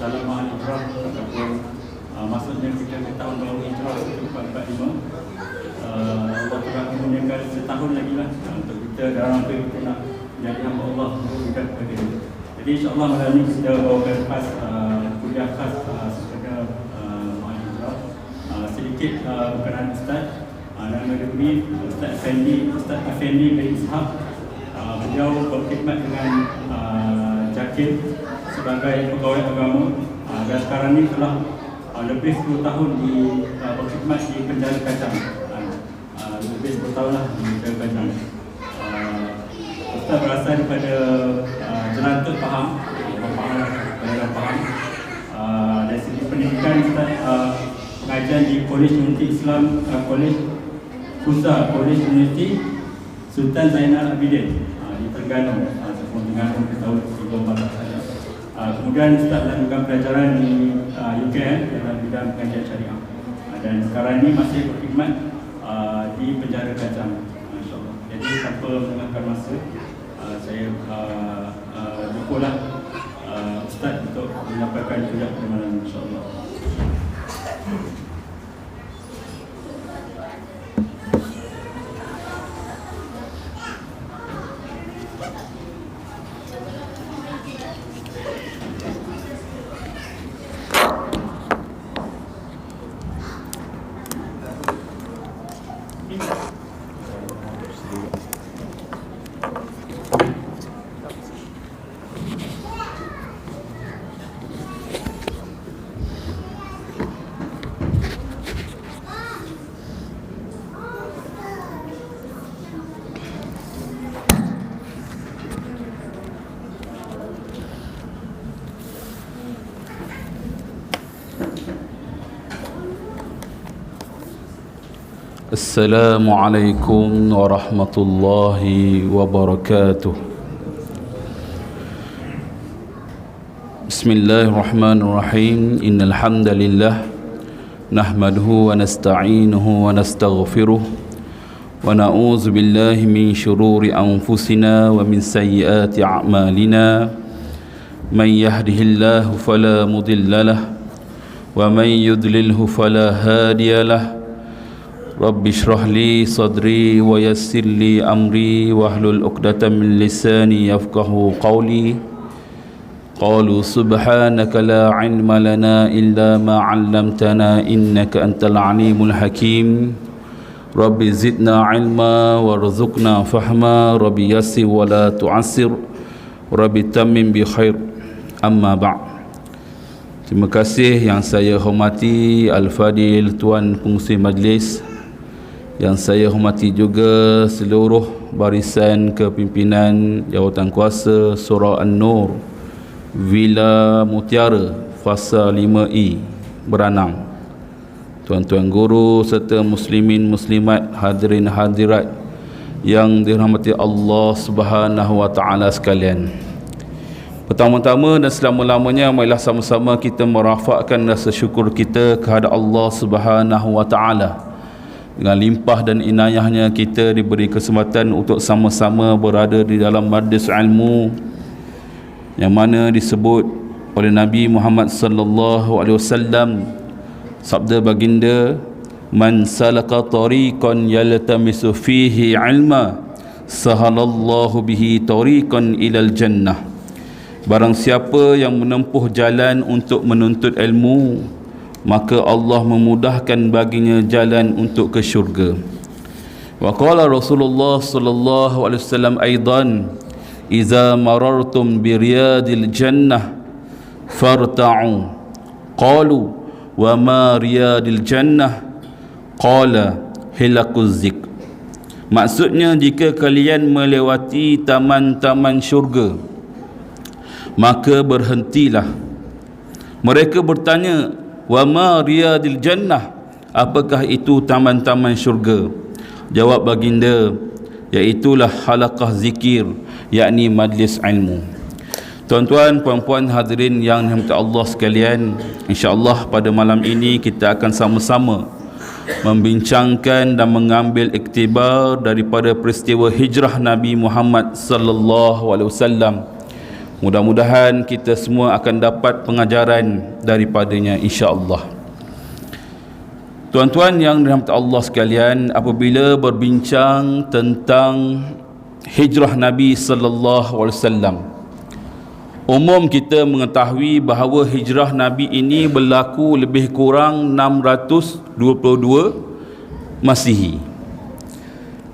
dalam hijrah ataupun maksudnya kita ke tahun baru hijrah 1445. Allah telah mempunyai setahun lagi lah untuk kita dalam kita nak jadi hamba Allah dekat kepada dia. Jadi insyaAllah malam ni kita bawakan khas kuliah khas kepada hijrah. Sedikit berkenaan Ustaz. Nama dia Ustaz Effendi bin Ishaq. Beliau berkhidmat dengan Jakil sebagai pegawai agama dan sekarang ni telah lebih 10 tahun berkhidmat di penjara Kajang. Lebih 10 tahun lah di penjara Kajang. Ustaz berasal daripada Jalan Tok Pahang, Pahang. Dari segi pendidikan Ustaz pengajian di Kolej Unity Islam, Kolej Unity Sultan Zainal Abidin di Terengganu, sebelum Terengganu ke tahun 2014 saja. Kemudian Ustaz melakukan pelajaran di UKM dalam bidang pengajian syariah, dan sekarang ini masih berkhidmat di penjara Kajang, insyaAllah. Jadi tanpa menggunakan masa, saya jumpalah Ustaz untuk menyampaikan kuliah pada malam, insyaAllah. Assalamualaikum warahmatullahi wabarakatuh. Bismillahirrahmanirrahim. Innal hamdalillah nahmaduhu wa nasta'inuhu wa nastaghfiruh wa na'udzu billahi min shururi anfusina wa min sayyiati a'malina. Man yahdihillahu fala mudilla lahu wa man yudlilhu fala hadiya lahu. Rabbi shrah li sadri wa yassir li amri wahlul 'uqdatam min lisani yafqahu qawli. Qalu subhanaka la 'ilma lana illa ma 'allamtana innaka antal 'alimul hakim. Rabbi zidna 'ilma warzuqna fahma. Rabbi yassir wa la tu'assir. Rabbi tammim bi khair. Amma ba'd. Terima kasih yang saya hormati Al-Fadil Tuan Pengurusi Majlis, yang saya hormati juga seluruh barisan kepimpinan jawatan kuasa Surau An-Nur Villa Mutiara Fasa 5E Beranang, tuan-tuan guru serta muslimin muslimat, hadirin hadirat yang dirahmati Allah Subhanahu wa taala sekalian. Pertama-tama dan selama-lamanya, marilah sama-sama kita merafakkan rasa syukur kita kepada Allah Subhanahu wa taala. Dengan limpah dan inayahnya kita diberi kesempatan untuk sama-sama berada di dalam majlis ilmu yang mana disebut oleh Nabi Muhammad sallallahu alaihi wasallam, sabda baginda, man salaka tariqan yaltamisu fihi ilma sahalallahu bihi tariqan ilal jannah. Barang siapa yang menempuh jalan untuk menuntut ilmu, maka Allah memudahkan baginya jalan untuk ke syurga. Wa qala Rasulullah sallallahu alaihi wasallam aidan, idza marartum bi riyadil jannah farta'u. Qalu wa ma riyadil jannah? Qala hilaquz zik. Maksudnya, jika kalian melewati taman-taman syurga, maka berhentilah. Mereka bertanya, wa ma riyadil jannah? Apakah itu taman-taman syurga? Jawab baginda, iaitulah halaqah zikir, yakni majlis ilmu. Tuan-tuan, puan-puan hadirin yang dirahmati Allah sekalian, insya-Allah pada malam ini kita akan sama-sama membincangkan dan mengambil iktibar daripada peristiwa hijrah Nabi Muhammad sallallahu alaihi wasallam Mudah-mudahan kita semua akan dapat pengajaran daripadanya, insya-Allah. Tuan-tuan yang dirahmati Allah sekalian, apabila berbincang tentang hijrah Nabi sallallahu alaihi wasallam, umum kita mengetahui bahawa hijrah Nabi ini berlaku lebih kurang 622 Masihi.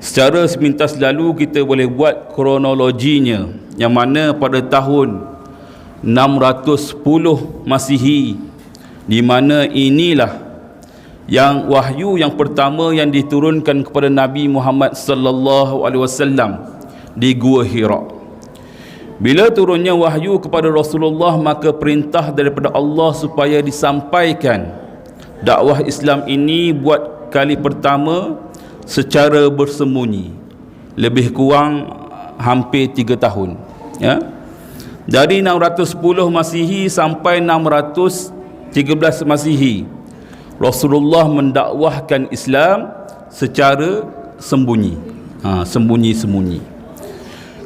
Secara sepintas lalu kita boleh buat kronologinya, yang mana pada tahun 610 Masihi, di mana inilah yang wahyu yang pertama yang diturunkan kepada Nabi Muhammad sallallahu alaihi wasallam di Gua Hira. Bila turunnya wahyu kepada Rasulullah, maka perintah daripada Allah supaya disampaikan dakwah Islam ini buat kali pertama secara bersembunyi, lebih kurang hampir 3 tahun, ya. Dari 610 Masihi sampai 613 Masihi, Rasulullah mendakwahkan Islam secara sembunyi, sembunyi-sembunyi.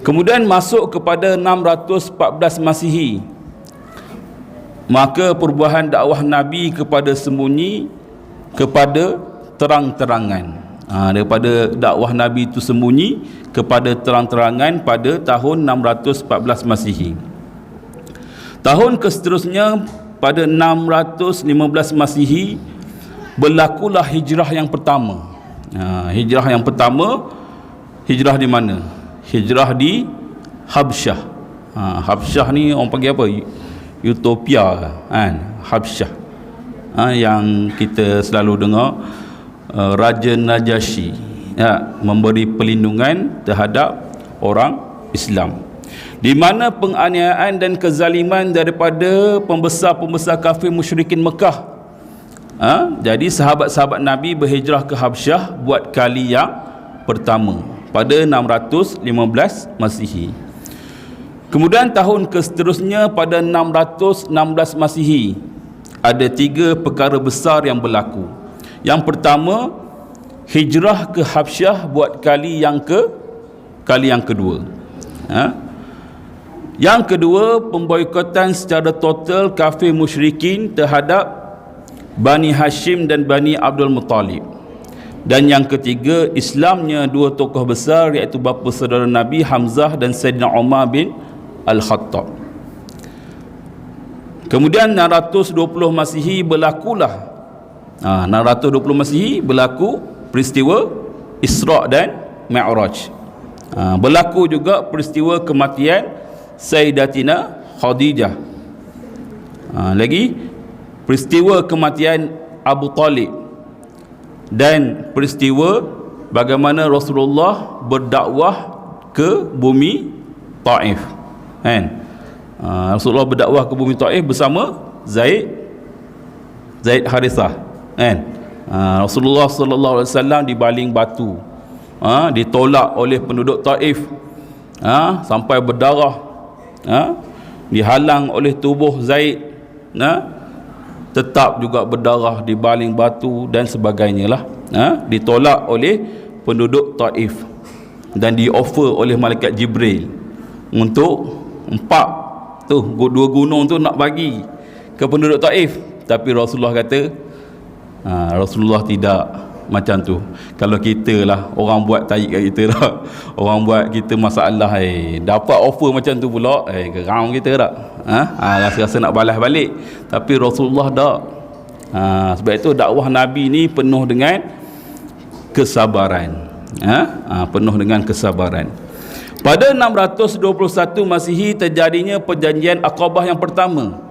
Kemudian masuk kepada 614 Masihi, maka perubahan dakwah Nabi kepada sembunyi kepada terang-terangan. Daripada dakwah Nabi itu sembunyi kepada terang-terangan pada tahun 614 Masihi. Tahun seterusnya pada 615 Masihi berlakulah hijrah yang pertama. Hijrah yang pertama, hijrah di mana? Hijrah di Habsyah. Habsyah ni orang panggil apa? Utopia kan? Habsyah. Yang kita selalu dengar Raja Najasyi, ya, memberi perlindungan terhadap orang Islam, di mana penganiayaan dan kezaliman daripada pembesar-pembesar kafir musyrikin Mekah. Jadi sahabat-sahabat Nabi berhijrah ke Habsyah buat kali yang pertama pada 615 Masihi. Kemudian tahun seterusnya pada 616 Masihi ada 3 perkara besar yang berlaku. Yang pertama, hijrah ke Habsyah buat kali yang kedua. Yang kedua, pemboikotan secara total kafir musyrikin terhadap Bani Hashim dan Bani Abdul Muttalib. Dan yang ketiga, Islamnya 2 tokoh besar, iaitu bapa saudara Nabi Hamzah dan Sayyidina Umar bin Al-Khattab. Kemudian 620 Masihi berlakulah 620 Masihi berlaku peristiwa Isra' dan Mi'raj. Berlaku juga peristiwa kematian Sayyidatina Khadijah. Lagi peristiwa kematian Abu Talib, dan peristiwa bagaimana Rasulullah berdakwah ke bumi Taif, kan? Rasulullah berdakwah ke bumi Taif bersama Zaid Harithah, kan? Rasulullah sallallahu alaihi wasallam dibaling batu, ditolak oleh penduduk Taif, sampai berdarah, dihalang oleh tubuh Zaid, tetap juga berdarah, dibaling batu dan sebagainya lah. Ditolak oleh penduduk Taif dan dioffer oleh malaikat Jibril untuk 2 gunung tu nak bagi ke penduduk Taif, tapi Rasulullah kata Rasulullah tidak macam tu. Kalau kita lah, orang buat tarik kat kita lah, orang buat kita masalah, dapat offer macam tu pula, geram kita tak? Rasa-rasa nak balas balik. Tapi Rasulullah tak. Sebab itu dakwah Nabi ni penuh dengan kesabaran. Penuh dengan kesabaran. Pada 621 Masihi terjadinya perjanjian Aqabah yang pertama,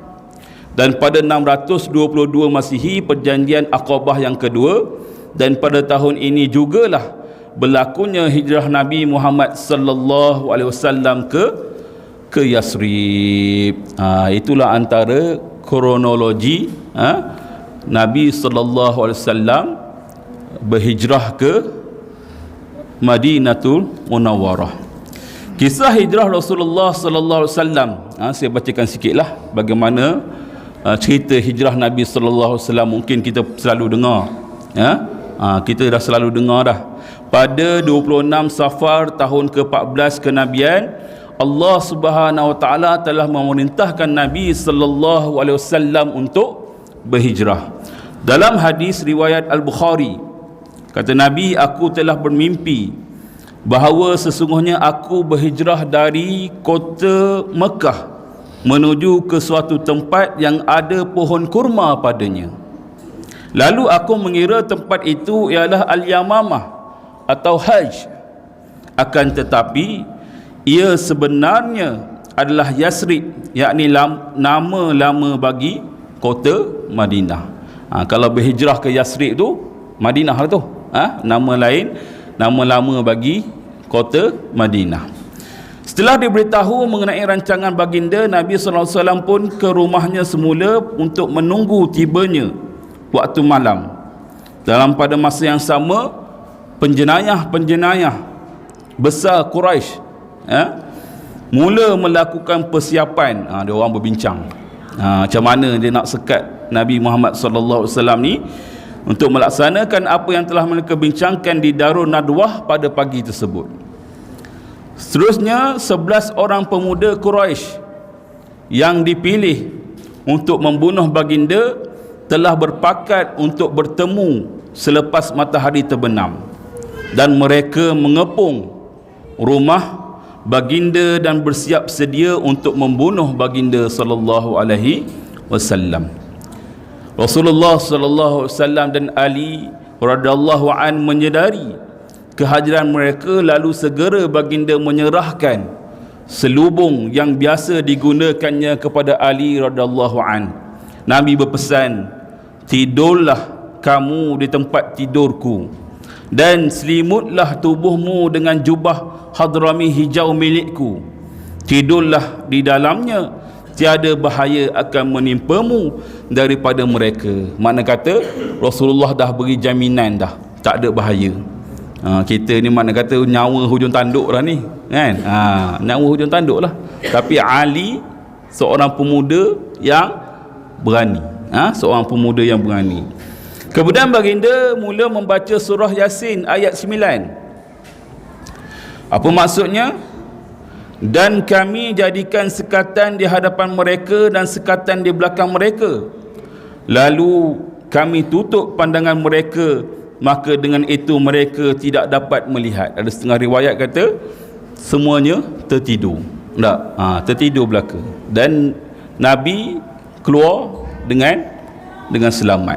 dan pada 622 Masihi perjanjian Aqabah yang kedua, dan pada tahun ini jugalah berlakunya hijrah Nabi Muhammad sallallahu alaihi wasallam ke Yasrib. Itulah antara kronologi Nabi sallallahu alaihi wasallam berhijrah ke Madinatul Munawwarah. Kisah hijrah Rasulullah sallallahu alaihi wasallam, saya bacakan sikitlah bagaimana cerita hijrah Nabi sallallahu alaihi wasallam. Mungkin kita selalu dengar, kita dah selalu dengar dah. Pada 26 Safar tahun ke-14 kenabian, Allah Subhanahu wa taala telah memerintahkan Nabi sallallahu alaihi wasallam untuk berhijrah. Dalam hadis riwayat Al-Bukhari, kata Nabi, aku telah bermimpi bahawa sesungguhnya aku berhijrah dari kota Mekah menuju ke suatu tempat yang ada pohon kurma padanya. Lalu aku mengira tempat itu ialah Al-Yamamah atau Hajj. Akan tetapi ia sebenarnya adalah Yasrib, yakni nama lama bagi kota Madinah. Kalau berhijrah ke Yasrib tu Madinah lah tu. Nama lain, nama lama bagi kota Madinah. Setelah diberitahu mengenai rancangan baginda, Nabi SAW pun ke rumahnya semula untuk menunggu tibanya waktu malam. Pada masa yang sama, penjenayah besar Quraisy mula melakukan persiapan. Dia orang berbincang macam mana dia nak sekat Nabi Muhammad SAW ni untuk melaksanakan apa yang telah mereka bincangkan di Darul Nadwah pada pagi tersebut. Seterusnya 11 orang pemuda Quraisy yang dipilih untuk membunuh baginda telah berpakat untuk bertemu selepas matahari terbenam, dan mereka mengepung rumah baginda dan bersiap sedia untuk membunuh baginda sallallahu alaihi wasallam. Rasulullah sallallahu alaihi wasallam dan Ali radhiyallahu an menyedari kehadiran mereka, lalu segera baginda menyerahkan selubung yang biasa digunakannya kepada Ali radhiyallahu an. Nabi berpesan, tidurlah kamu di tempat tidurku dan selimutlah tubuhmu dengan jubah hadrami hijau milikku. Tidurlah di dalamnya, tiada bahaya akan menimpamu daripada mereka. Makna kata Rasulullah dah beri jaminan dah, tak ada bahaya. Kita ni mana kata nyawa hujung tanduk lah ni kan. Nyawa hujung tanduk lah. Tapi Ali seorang pemuda yang berani. Seorang pemuda yang berani. Kemudian baginda mula membaca surah Yasin ayat 9. Apa maksudnya? Dan kami jadikan sekatan di hadapan mereka dan sekatan di belakang mereka, lalu kami tutup pandangan mereka, maka dengan itu mereka tidak dapat melihat. Ada setengah riwayat kata semuanya tertidur. Tak? Tertidur belaka. Dan Nabi keluar dengan selamat.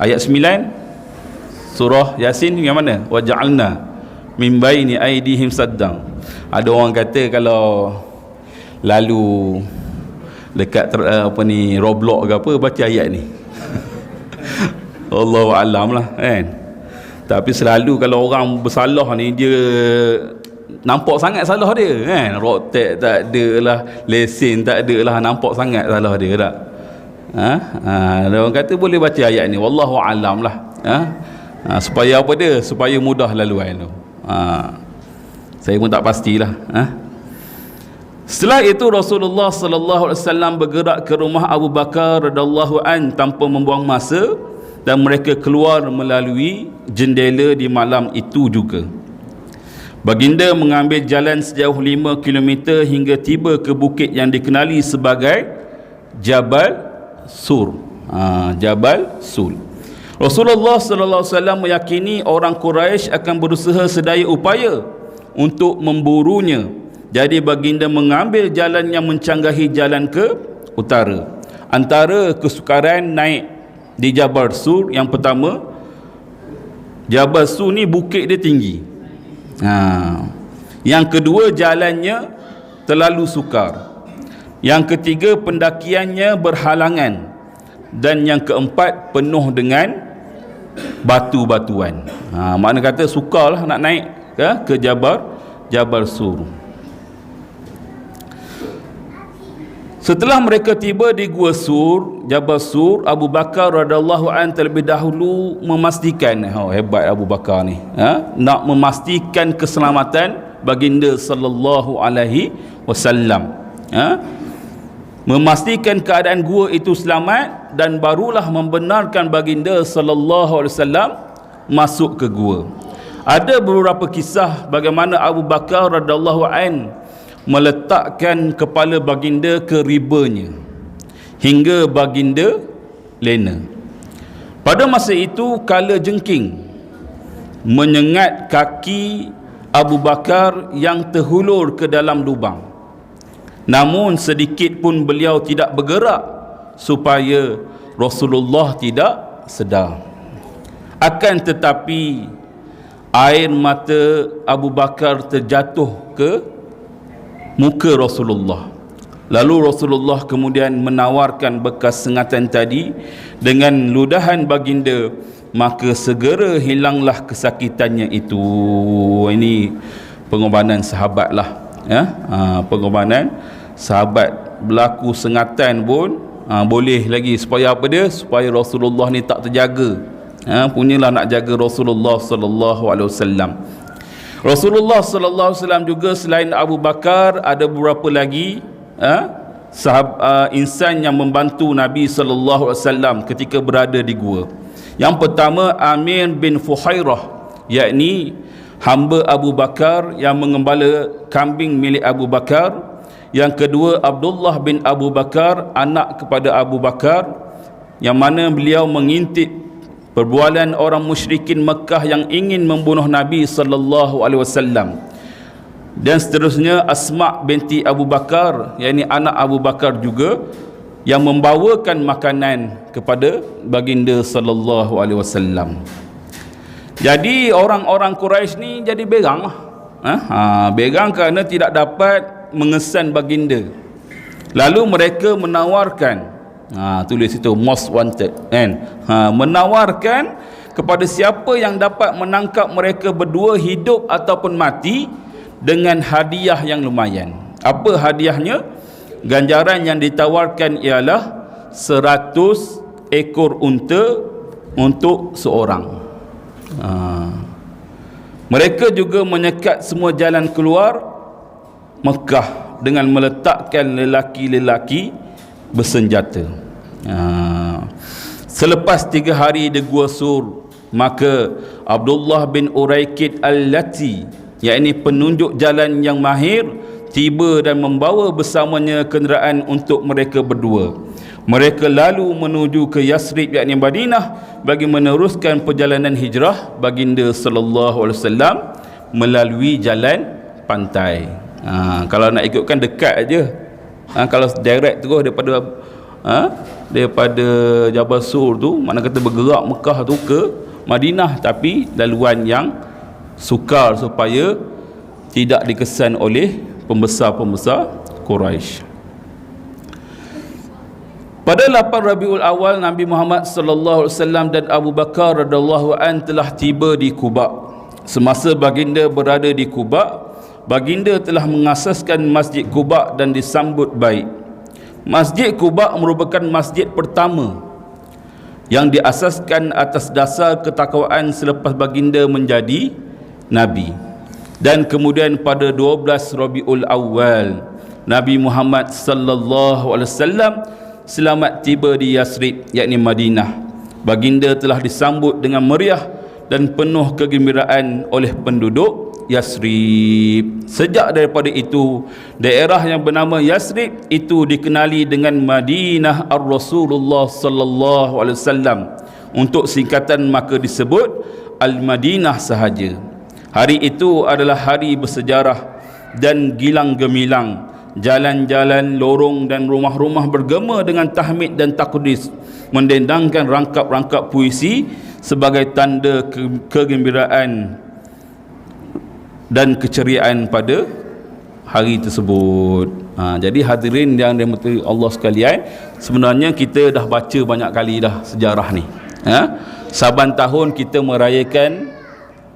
Ayat 9 surah Yasin yang mana? Wa ja'alna min baini aidihim saddang. Ada orang kata kalau lalu dekat Roblox ke apa, baca ayat ni. Allahu alam lah kan. Tapi selalu kalau orang bersalah ni, dia nampak sangat salah dia kan. Rotek tak ada lah, lesen tak ada lah, nampak sangat salah dia tak. Ada orang kata boleh baca ayat ni, wallahu alam lah. Supaya apa dia? Supaya mudah laluan tu. Saya pun tak pastilah. Setelah itu Rasulullah sallallahu alaihi wasallam bergerak ke rumah Abu Bakar radhiyallahu an tanpa membuang masa, dan mereka keluar melalui jendela di malam itu juga. Baginda mengambil jalan sejauh 5 km hingga tiba ke bukit yang dikenali sebagai Jabal Sur. Jabal Sur. Rasulullah sallallahu alaihi wasallam meyakini orang Quraisy akan berusaha sedaya upaya untuk memburunya. Jadi baginda mengambil jalan yang mencanggahi jalan ke utara. Antara kesukaran naik di Jabal Sur, yang pertama, Jabal Sur ni bukit dia tinggi. Yang kedua, jalannya terlalu sukar. Yang ketiga, pendakiannya berhalangan. Dan yang keempat, penuh dengan batu-batuan. Makna kata sukarlah nak naik ke Jabal Sur. Setelah mereka tiba di Gua Sur, Jabal Sur, Abu Bakar radhiyallahu an terlebih dahulu memastikan, hebat Abu Bakar ni, nak memastikan keselamatan baginda sallallahu alaihi wasallam. Memastikan keadaan gua itu selamat, dan barulah membenarkan baginda sallallahu alaihi wasallam masuk ke gua. Ada beberapa kisah bagaimana Abu Bakar radhiyallahu an meletakkan kepala baginda ke ribanya hingga baginda lena. Pada masa itu kala jengking menyengat kaki Abu Bakar yang terhulur ke dalam lubang. Namun sedikit pun beliau tidak bergerak supaya Rasulullah tidak sedar. Akan tetapi air mata Abu Bakar terjatuh ke muka Rasulullah. Lalu Rasulullah kemudian menawarkan bekas sengatan tadi dengan ludahan baginda, maka segera hilanglah kesakitannya itu. Ini pengorbanan sahabat lah, ya. Pengorbanan sahabat. Berlaku sengatan pun boleh lagi, supaya apa dia? Supaya Rasulullah ni tak terjaga. Punyalah nak jaga Rasulullah sallallahu alaihi wasallam. Rasulullah sallallahu alaihi wasallam juga selain Abu Bakar ada beberapa lagi insan yang membantu Nabi sallallahu alaihi wasallam ketika berada di gua. Yang pertama Amir bin Fuhairah, yakni hamba Abu Bakar yang mengembala kambing milik Abu Bakar. Yang kedua Abdullah bin Abu Bakar, anak kepada Abu Bakar, yang mana beliau mengintip perbualan orang musyrikin Mekah yang ingin membunuh Nabi sallallahu alaihi wasallam. Dan seterusnya Asma binti Abu Bakar, yakni anak Abu Bakar juga, yang membawakan makanan kepada baginda sallallahu alaihi wasallam. Jadi orang-orang Quraisy ni jadi berang lah. Berang kerana tidak dapat mengesan baginda. Lalu mereka menawarkan, tulis itu most wanted, kan? Menawarkan kepada siapa yang dapat menangkap mereka berdua hidup ataupun mati dengan hadiah yang lumayan. Apa hadiahnya? Ganjaran yang ditawarkan ialah 100 ekor unta untuk seorang. Mereka juga menyekat semua jalan keluar Mekah dengan meletakkan lelaki-lelaki bersenjata. Selepas 3 hari di Gua Sur, maka Abdullah bin Uraikid Al-Lati, yakni penunjuk jalan yang mahir, tiba dan membawa bersamanya kenderaan untuk mereka berdua. Mereka lalu menuju ke Yasrib, yakni Madinah, bagi meneruskan perjalanan hijrah baginda sallallahu alaihi wasallam melalui jalan pantai. Kalau nak ikutkan dekat aja. Kalau direct terus daripada Jabal Sur tu, mana kata bergerak Mekah tu ke Madinah, tapi laluan yang sukar supaya tidak dikesan oleh pembesar-pembesar Quraisy. Pada 8 Rabiul Awal, Nabi Muhammad sallallahu alaihi wasallam dan Abu Bakar radhiyallahu an telah tiba di Quba. Semasa baginda berada di Quba, baginda telah mengasaskan Masjid Quba dan disambut baik. Masjid Quba merupakan masjid pertama yang diasaskan atas dasar ketakwaan selepas baginda menjadi Nabi. Dan kemudian pada 12 Rabiul Awal, Nabi Muhammad sallallahu alaihi wasallam selamat tiba di Yasrib, yakni Madinah. Baginda telah disambut dengan meriah dan penuh kegembiraan oleh penduduk Yasrib. Sejak daripada itu, daerah yang bernama Yasrib itu dikenali dengan Madinah Ar-Rasulullah sallallahu alaihi wasallam. Untuk singkatan maka disebut Al-Madinah sahaja. Hari itu adalah hari bersejarah dan gilang gemilang. Jalan-jalan, lorong dan rumah-rumah bergema dengan tahmid dan takdis, mendendangkan rangkap-rangkap puisi sebagai tanda kegembiraan dan keceriaan pada hari tersebut. Jadi hadirin yang dirahmati Allah sekalian, sebenarnya kita dah baca banyak kali dah sejarah ni. Saban tahun kita merayakan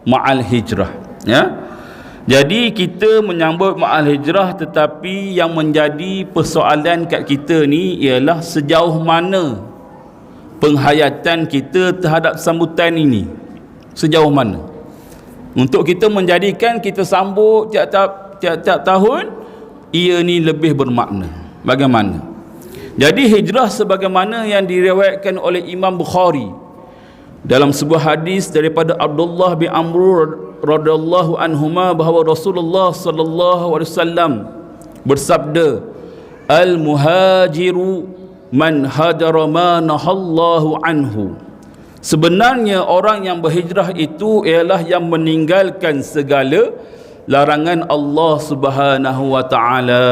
Ma'al Hijrah, ya. Jadi kita menyambut Ma'al Hijrah, tetapi yang menjadi persoalan kat kita ni ialah sejauh mana penghayatan kita terhadap sambutan ini. Sejauh mana? Untuk kita menjadikan kita sambut tiap-tiap tahun, ia ni lebih bermakna. Bagaimana? Jadi hijrah sebagaimana yang diriwayatkan oleh Imam Bukhari dalam sebuah hadis daripada Abdullah bin Amr radhiyallahu anhuma, bahawa Rasulullah sallallahu alaihi wasallam bersabda, al-muhajiru man hajara ma nahallahu anhu. Sebenarnya orang yang berhijrah itu ialah yang meninggalkan segala larangan Allah Subhanahu wa taala.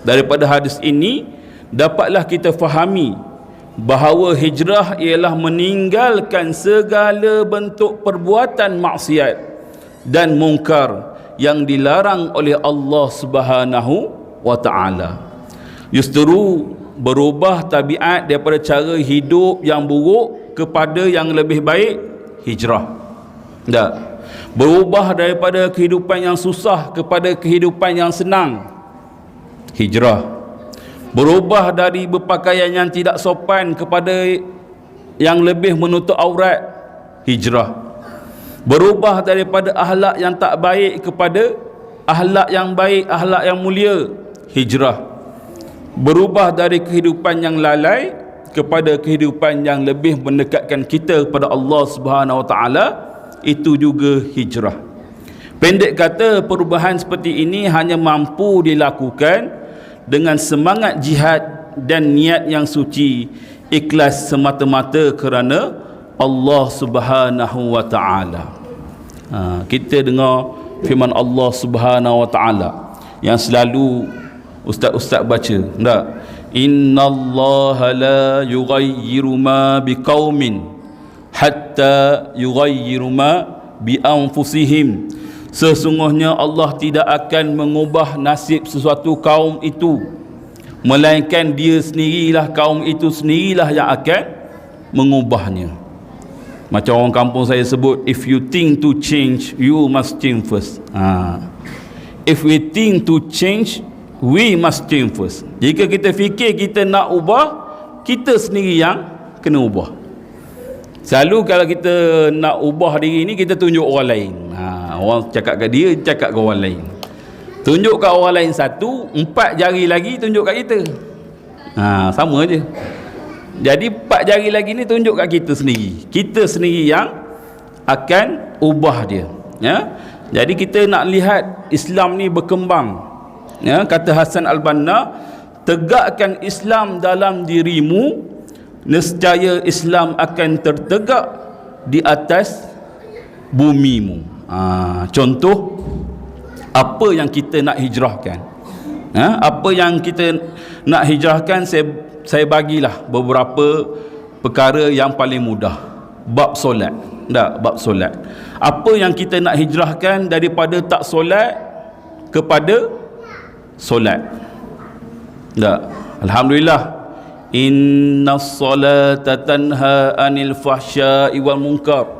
Daripada hadis ini dapatlah kita fahami bahawa hijrah ialah meninggalkan segala bentuk perbuatan maksiat dan mungkar yang dilarang oleh Allah Subhanahu wa taala. Justru berubah tabiat daripada cara hidup yang buruk kepada yang lebih baik, hijrah. Tak. Berubah daripada kehidupan yang susah kepada kehidupan yang senang, hijrah. Berubah dari berpakaian yang tidak sopan kepada yang lebih menutup aurat, hijrah. Berubah daripada akhlak yang tak baik kepada akhlak yang baik, akhlak yang mulia, hijrah. Berubah dari kehidupan yang lalai kepada kehidupan yang lebih mendekatkan kita kepada Allah Subhanahu wa taala, itu juga hijrah. Pendek kata, perubahan seperti ini hanya mampu dilakukan dengan semangat jihad dan niat yang suci, ikhlas semata-mata kerana Allah Subhanahu wa taala. Kita dengar firman Allah Subhanahu wa taala yang selalu ustaz-ustaz baca, tak? Innallaha la yughayyiru ma biqaumin hatta yughayyiru ma bi anfusihim. Sesungguhnya Allah tidak akan mengubah nasib sesuatu kaum itu, melainkan dia sendirilah, kaum itu sendirilah yang akan mengubahnya. Macam orang kampung saya sebut, if you think to change, you must change first. If we think to change, we must change first. Jika kita fikir kita nak ubah, kita sendiri yang kena ubah. Selalu kalau kita nak ubah diri ni, kita tunjuk orang lain. Orang cakap kat dia, cakap kat orang lain. Tunjuk kat orang lain satu, 4 jari lagi tunjuk kat kita. Sama je. Jadi 4 jari lagi ni tunjuk kat kita sendiri. Kita sendiri yang akan ubah dia. Ya? Jadi kita nak lihat Islam ni berkembang. Ya, kata Hasan Al-Banna, tegakkan Islam dalam dirimu, nescaya Islam akan tertegak di atas bumimu. Contoh, apa yang kita nak hijrahkan, apa yang kita nak hijrahkan, saya bagilah beberapa perkara yang paling mudah. Bab solat, bab solat. Apa yang kita nak hijrahkan daripada tak solat kepada solat. Alhamdulillah, innas salata tanha anil fahsya'i wal munkar.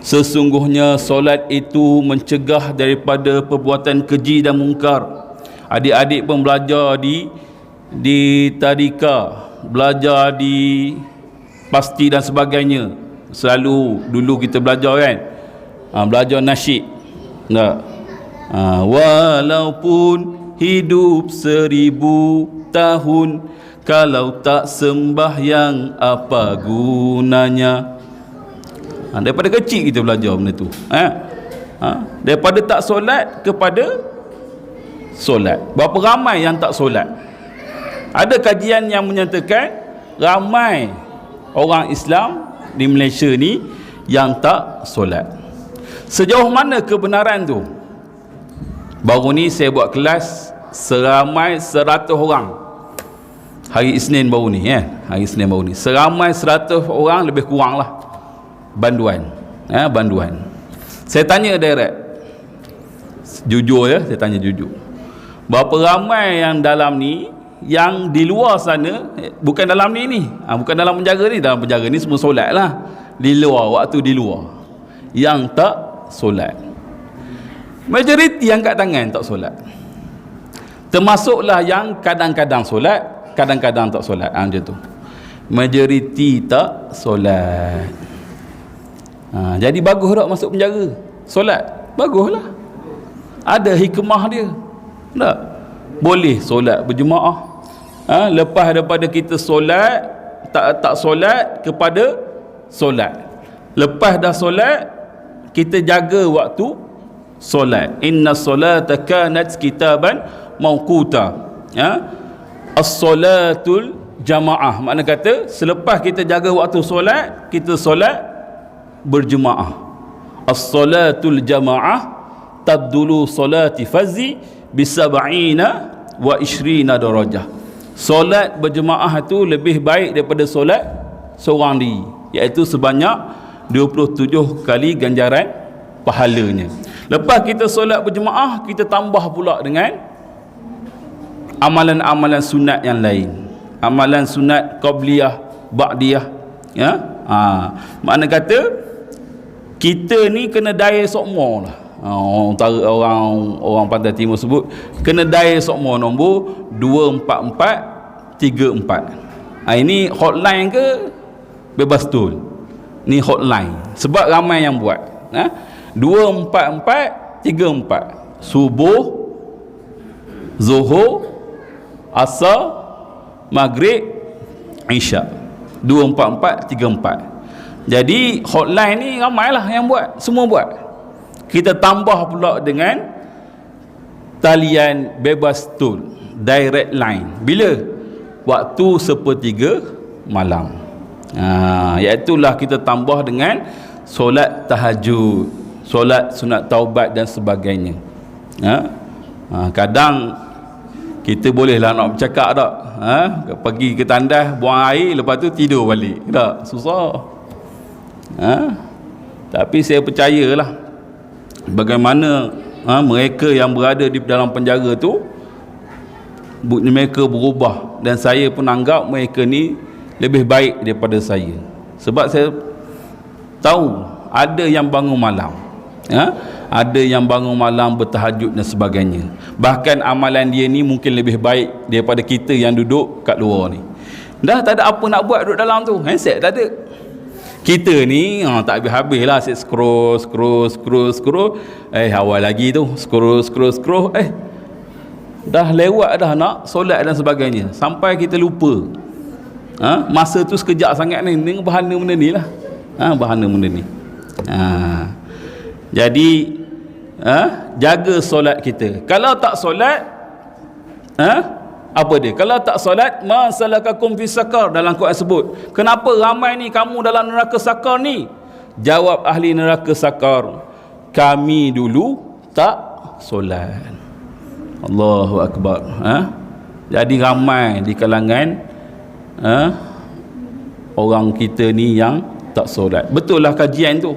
Sesungguhnya solat itu mencegah daripada perbuatan keji dan mungkar. Adik-adik pun belajar di tadika, belajar di pasti dan sebagainya. Selalu dulu kita belajar kan, belajar nasyid. Walaupun hidup 1000 tahun, kalau tak sembahyang apa gunanya. Daripada kecil kita belajar benda tu. Daripada tak solat kepada solat. Berapa ramai yang tak solat? Ada kajian yang menyatakan ramai orang Islam di Malaysia ni yang tak solat. Sejauh mana kebenaran tu? Baru ni saya buat kelas seramai 100 orang. Hari Isnin baru ni, hari Isnin baru ni. Seramai 100 orang lebih kurang lah. Banduan. Banduan. Saya tanya direct. Jujur saya tanya jujur. Berapa ramai yang dalam ni, yang di luar sana, bukan dalam ni, bukan dalam penjara ni, dalam penjara ni semua solat lah. Di luar, waktu di luar, yang tak solat. Majoriti yang kat tangan tak solat. Termasuklah yang kadang-kadang solat, kadang-kadang tak solat. Macam tu. Majoriti tak solat. Jadi bagus tak masuk penjara? Solat? Baguslah. Ada hikmah dia. Tak? Boleh solat berjemaah. Lepas daripada kita solat, tak solat kepada solat. Lepas dah solat, kita jaga waktu solat. Inna solata kanat kitaban mawquta. Ya, as-solatul jamaah, makna kata selepas kita jaga waktu solat, kita solat berjemaah. As-solatul jamaah tabdulu solati fazi bisab'ina wa ishrina darajah. Solat berjemaah itu lebih baik daripada solat seorang diri, iaitu sebanyak 27 kali ganjaran pahalanya. Lepas kita solat berjemaah, kita tambah pula dengan amalan-amalan sunat yang lain, amalan sunat qabliyah, ba'diyah. Ya, makna kata kita ni kena daya sokmo lah. Orang Pantai Timur sebut kena daya sokmo, nombor 24434. Ini hotline ke bebas tol? Ni hotline sebab ramai yang buat. 24434, subuh, zuhur, asar, maghrib, isyak. 24434. Jadi hotline ni ramailah yang buat, semua buat. Kita tambah pula dengan talian bebas tol, direct line. Bila? Waktu 1/3 malam. Iaitulah kita tambah dengan solat tahajud, solat sunat taubat dan sebagainya. Kadang kita bolehlah nak bercakap tak, pergi ke tandas buang air, lepas tu tidur balik, tak? Susah. Tapi saya percayalah bagaimana mereka yang berada di dalam penjara tu, mereka berubah, dan saya pun anggap mereka ni lebih baik daripada saya. Sebab saya tahu ada yang bangun malam, ada yang bangun malam bertahajud dan sebagainya. Bahkan amalan dia ni mungkin lebih baik daripada kita yang duduk kat luar ni. Dah tak ada apa nak buat duduk dalam tu, handset tak ada. Kita ni tak habis-habis lah, asyik scroll. Awal lagi tu scroll. Dah lewat dah nak solat dan sebagainya, sampai kita lupa. Masa tu sekejap sangat ni, bahana benda ni lah. Bahana benda ni. Jadi jaga solat kita. Kalau tak solat, apa dia? Kalau tak solat, ma salakakum fi sakar, dalam Quran sebut, kenapa ramai ni kamu dalam neraka sakar ni? Jawab ahli neraka sakar, kami dulu tak solat. Allahu akbar. Jadi ramai di kalangan orang kita ni yang tak solat. Betul lah kajian tu.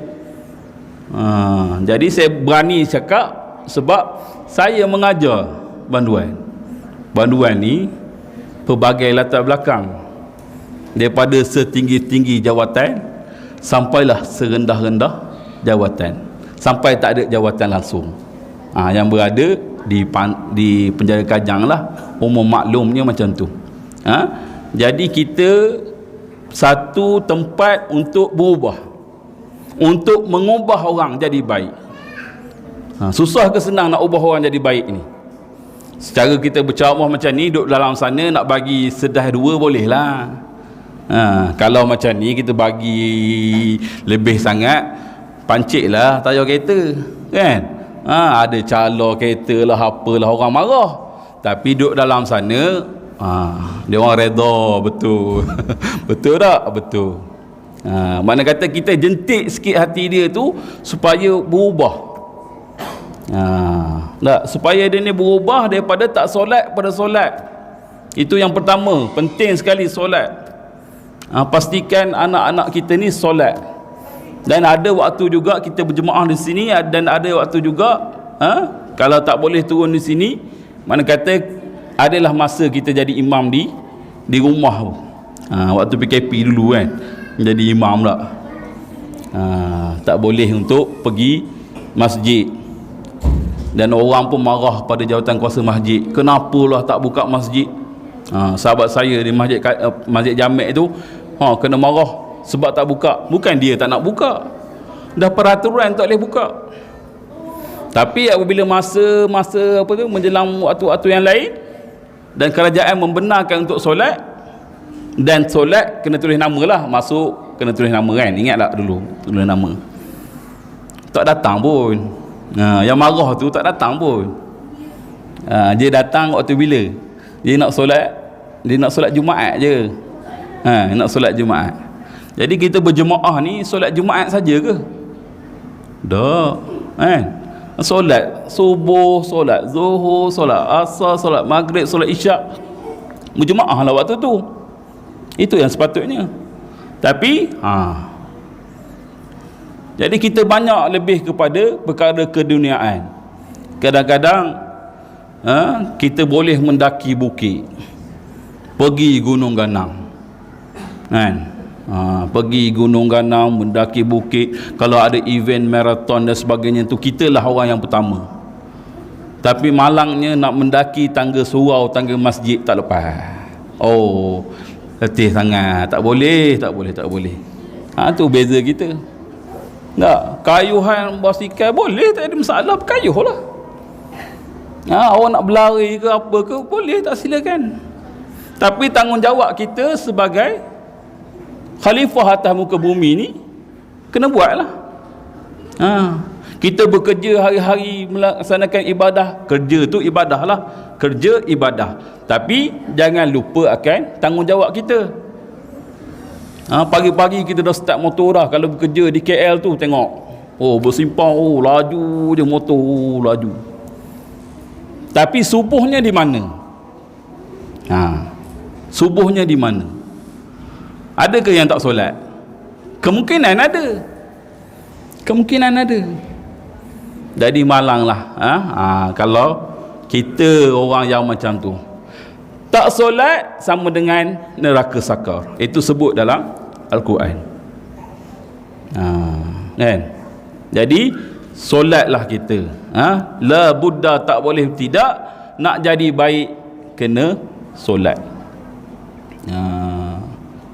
Jadi saya berani cakap sebab saya mengajar Banduan ni pelbagai latar belakang, daripada setinggi-tinggi jawatan sampailah serendah-rendah jawatan, sampai tak ada jawatan langsung. Yang berada di penjara Kajang lah, umum maklumnya macam tu. Jadi kita satu tempat untuk berubah, untuk mengubah orang jadi baik. Susah ke senang nak ubah orang jadi baik ni? Secara kita berceramah macam ni, duduk dalam sana nak bagi sedah dua boleh lah. Kalau macam ni kita bagi lebih sangat, pancik lah tayar kereta kan. Ada cala kereta lah, apalah, orang marah. Tapi duduk dalam sana, dia orang reda betul. Betul tak? Betul. Mana kata kita jentik sikit hati dia tu supaya berubah. Supaya dia ni berubah daripada tak solat pada solat. Itu yang pertama, penting sekali solat. Pastikan anak-anak kita ni solat. Dan ada waktu juga kita berjemaah di sini, dan ada waktu juga kalau tak boleh turun di sini, mana kata adalah masa kita jadi imam di rumah. Waktu PKP dulu kan, jadi imam tak. Tak boleh untuk pergi masjid. Dan orang pun marah pada jawatan kuasa masjid, kenapalah tak buka masjid. Sahabat saya di masjid Jamek tu kena marah sebab tak buka. Bukan dia tak nak buka, dah peraturan tak boleh buka. Tapi apabila masa menjelang waktu-waktu yang lain, dan kerajaan membenarkan untuk solat, dan solat kena tulis nama lah, masuk kena tulis nama kan, ingat tak dulu tulis nama. Tak datang pun. Yang marah tu tak datang pun. Dia datang waktu bila? Dia nak solat Jumaat je. Nak solat Jumaat. Jadi kita berjemaah ni solat Jumaat saja ke? Tak. Solat subuh, solat zuhur, solat asar, solat maghrib, solat isyak, berjemaah lah waktu tu. Itu yang sepatutnya. Tapi jadi kita banyak lebih kepada perkara keduniaan. Kadang-kadang kita boleh mendaki bukit, pergi Gunung Ganang, pergi Gunung Ganang, mendaki bukit. Kalau ada event maraton dan sebagainya tu, kita lah orang yang pertama. Tapi malangnya nak mendaki tangga surau, tangga masjid tak lepas. Letih sangat, tak boleh. Tu beza kita. Tak, kayuhan basikal boleh, tak ada masalah, berkayuh lah. Awak nak berlari ke apa ke, boleh, tak silakan. Tapi tanggungjawab kita sebagai khalifah atas muka bumi ni kena buat lah. Kita bekerja hari-hari melaksanakan ibadah. Kerja tu ibadah lah, kerja ibadah. Tapi jangan lupa akan tanggungjawab kita. Pagi-pagi kita dah start motor dah. Kalau bekerja di KL tu tengok, bersimpang, laju je motor, laju. Tapi subuhnya di mana? Subuhnya di mana? Adakah yang tak solat? Kemungkinan ada. Jadi malanglah kalau kita orang yang macam tu. Tak solat sama dengan neraka sakar. Itu sebut dalam Al-Quran. Kan? Jadi solatlah kita. La budda, tak boleh tidak. Nak jadi baik kena solat.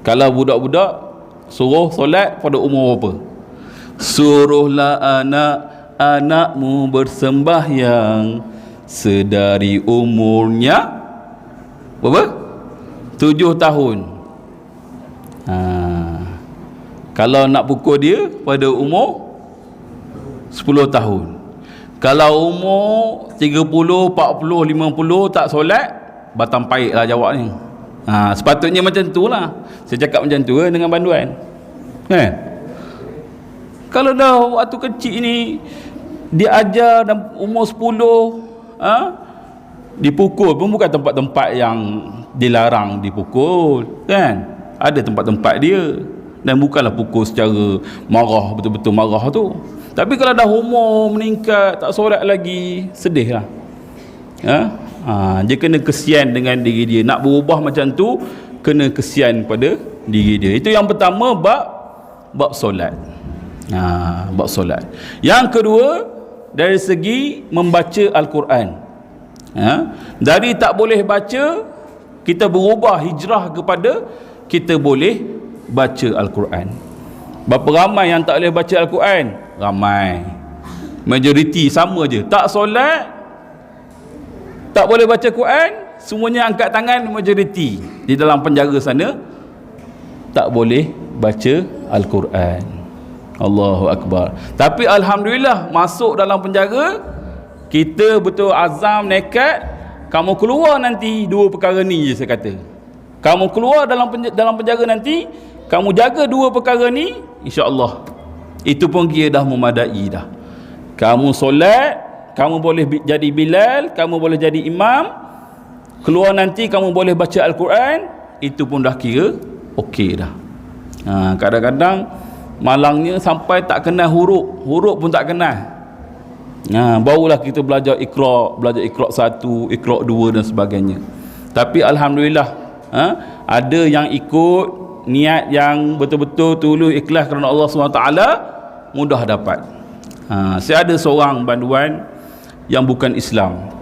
Kalau budak-budak suruh solat pada umur berapa? Suruhlah anak-anakmu bersembahyang sedari umurnya berapa? 7 tahun. Kalau nak pukul dia pada umur 10 tahun. Kalau umur 30, 40, 50 tak solat, batang pahit lah jawab ni. Sepatutnya macam tu lah. Saya cakap macam tu dengan banduan. Kalau dah waktu kecil ni dia ajar dan umur 10, dipukul pun bukan tempat-tempat yang dilarang dipukul, kan? Ada tempat-tempat dia, dan bukanlah pukul secara marah, betul-betul marah tu. Tapi kalau dah umur meningkat, tak solat lagi, sedih lah. Dia kena kesian dengan diri dia. Nak berubah macam tu, kena kesian pada diri dia. Itu yang pertama, bab solat. Bab solat. Yang kedua, dari segi membaca Al-Quran. Dari tak boleh baca, kita berubah hijrah kepada kita boleh baca Al-Quran. Berapa ramai yang tak boleh baca Al-Quran? Ramai. Majoriti sama je. Tak solat, tak boleh baca Quran, semuanya angkat tangan, majoriti. Di dalam penjara sana tak boleh baca Al-Quran. Allahu Akbar. Tapi Alhamdulillah, masuk dalam penjara, kita betul azam, nekat. Kamu keluar nanti, 2 perkara ni je saya kata. Kamu keluar dalam penjara nanti, kamu jaga 2 perkara ni, insya-Allah itu pun kira dah memadai dah. Kamu solat, kamu boleh jadi Bilal, kamu boleh jadi imam. Keluar nanti kamu boleh baca Al-Quran, itu pun dah kira okey dah. Kadang-kadang malangnya sampai tak kenal huruf pun tak kenal. Barulah kita belajar Iqra, belajar Iqra 1, Iqra 2 dan sebagainya. Tapi Alhamdulillah, ada yang ikut niat yang betul-betul tulus ikhlas kerana Allah SWT, mudah dapat. Saya ada seorang banduan yang bukan Islam,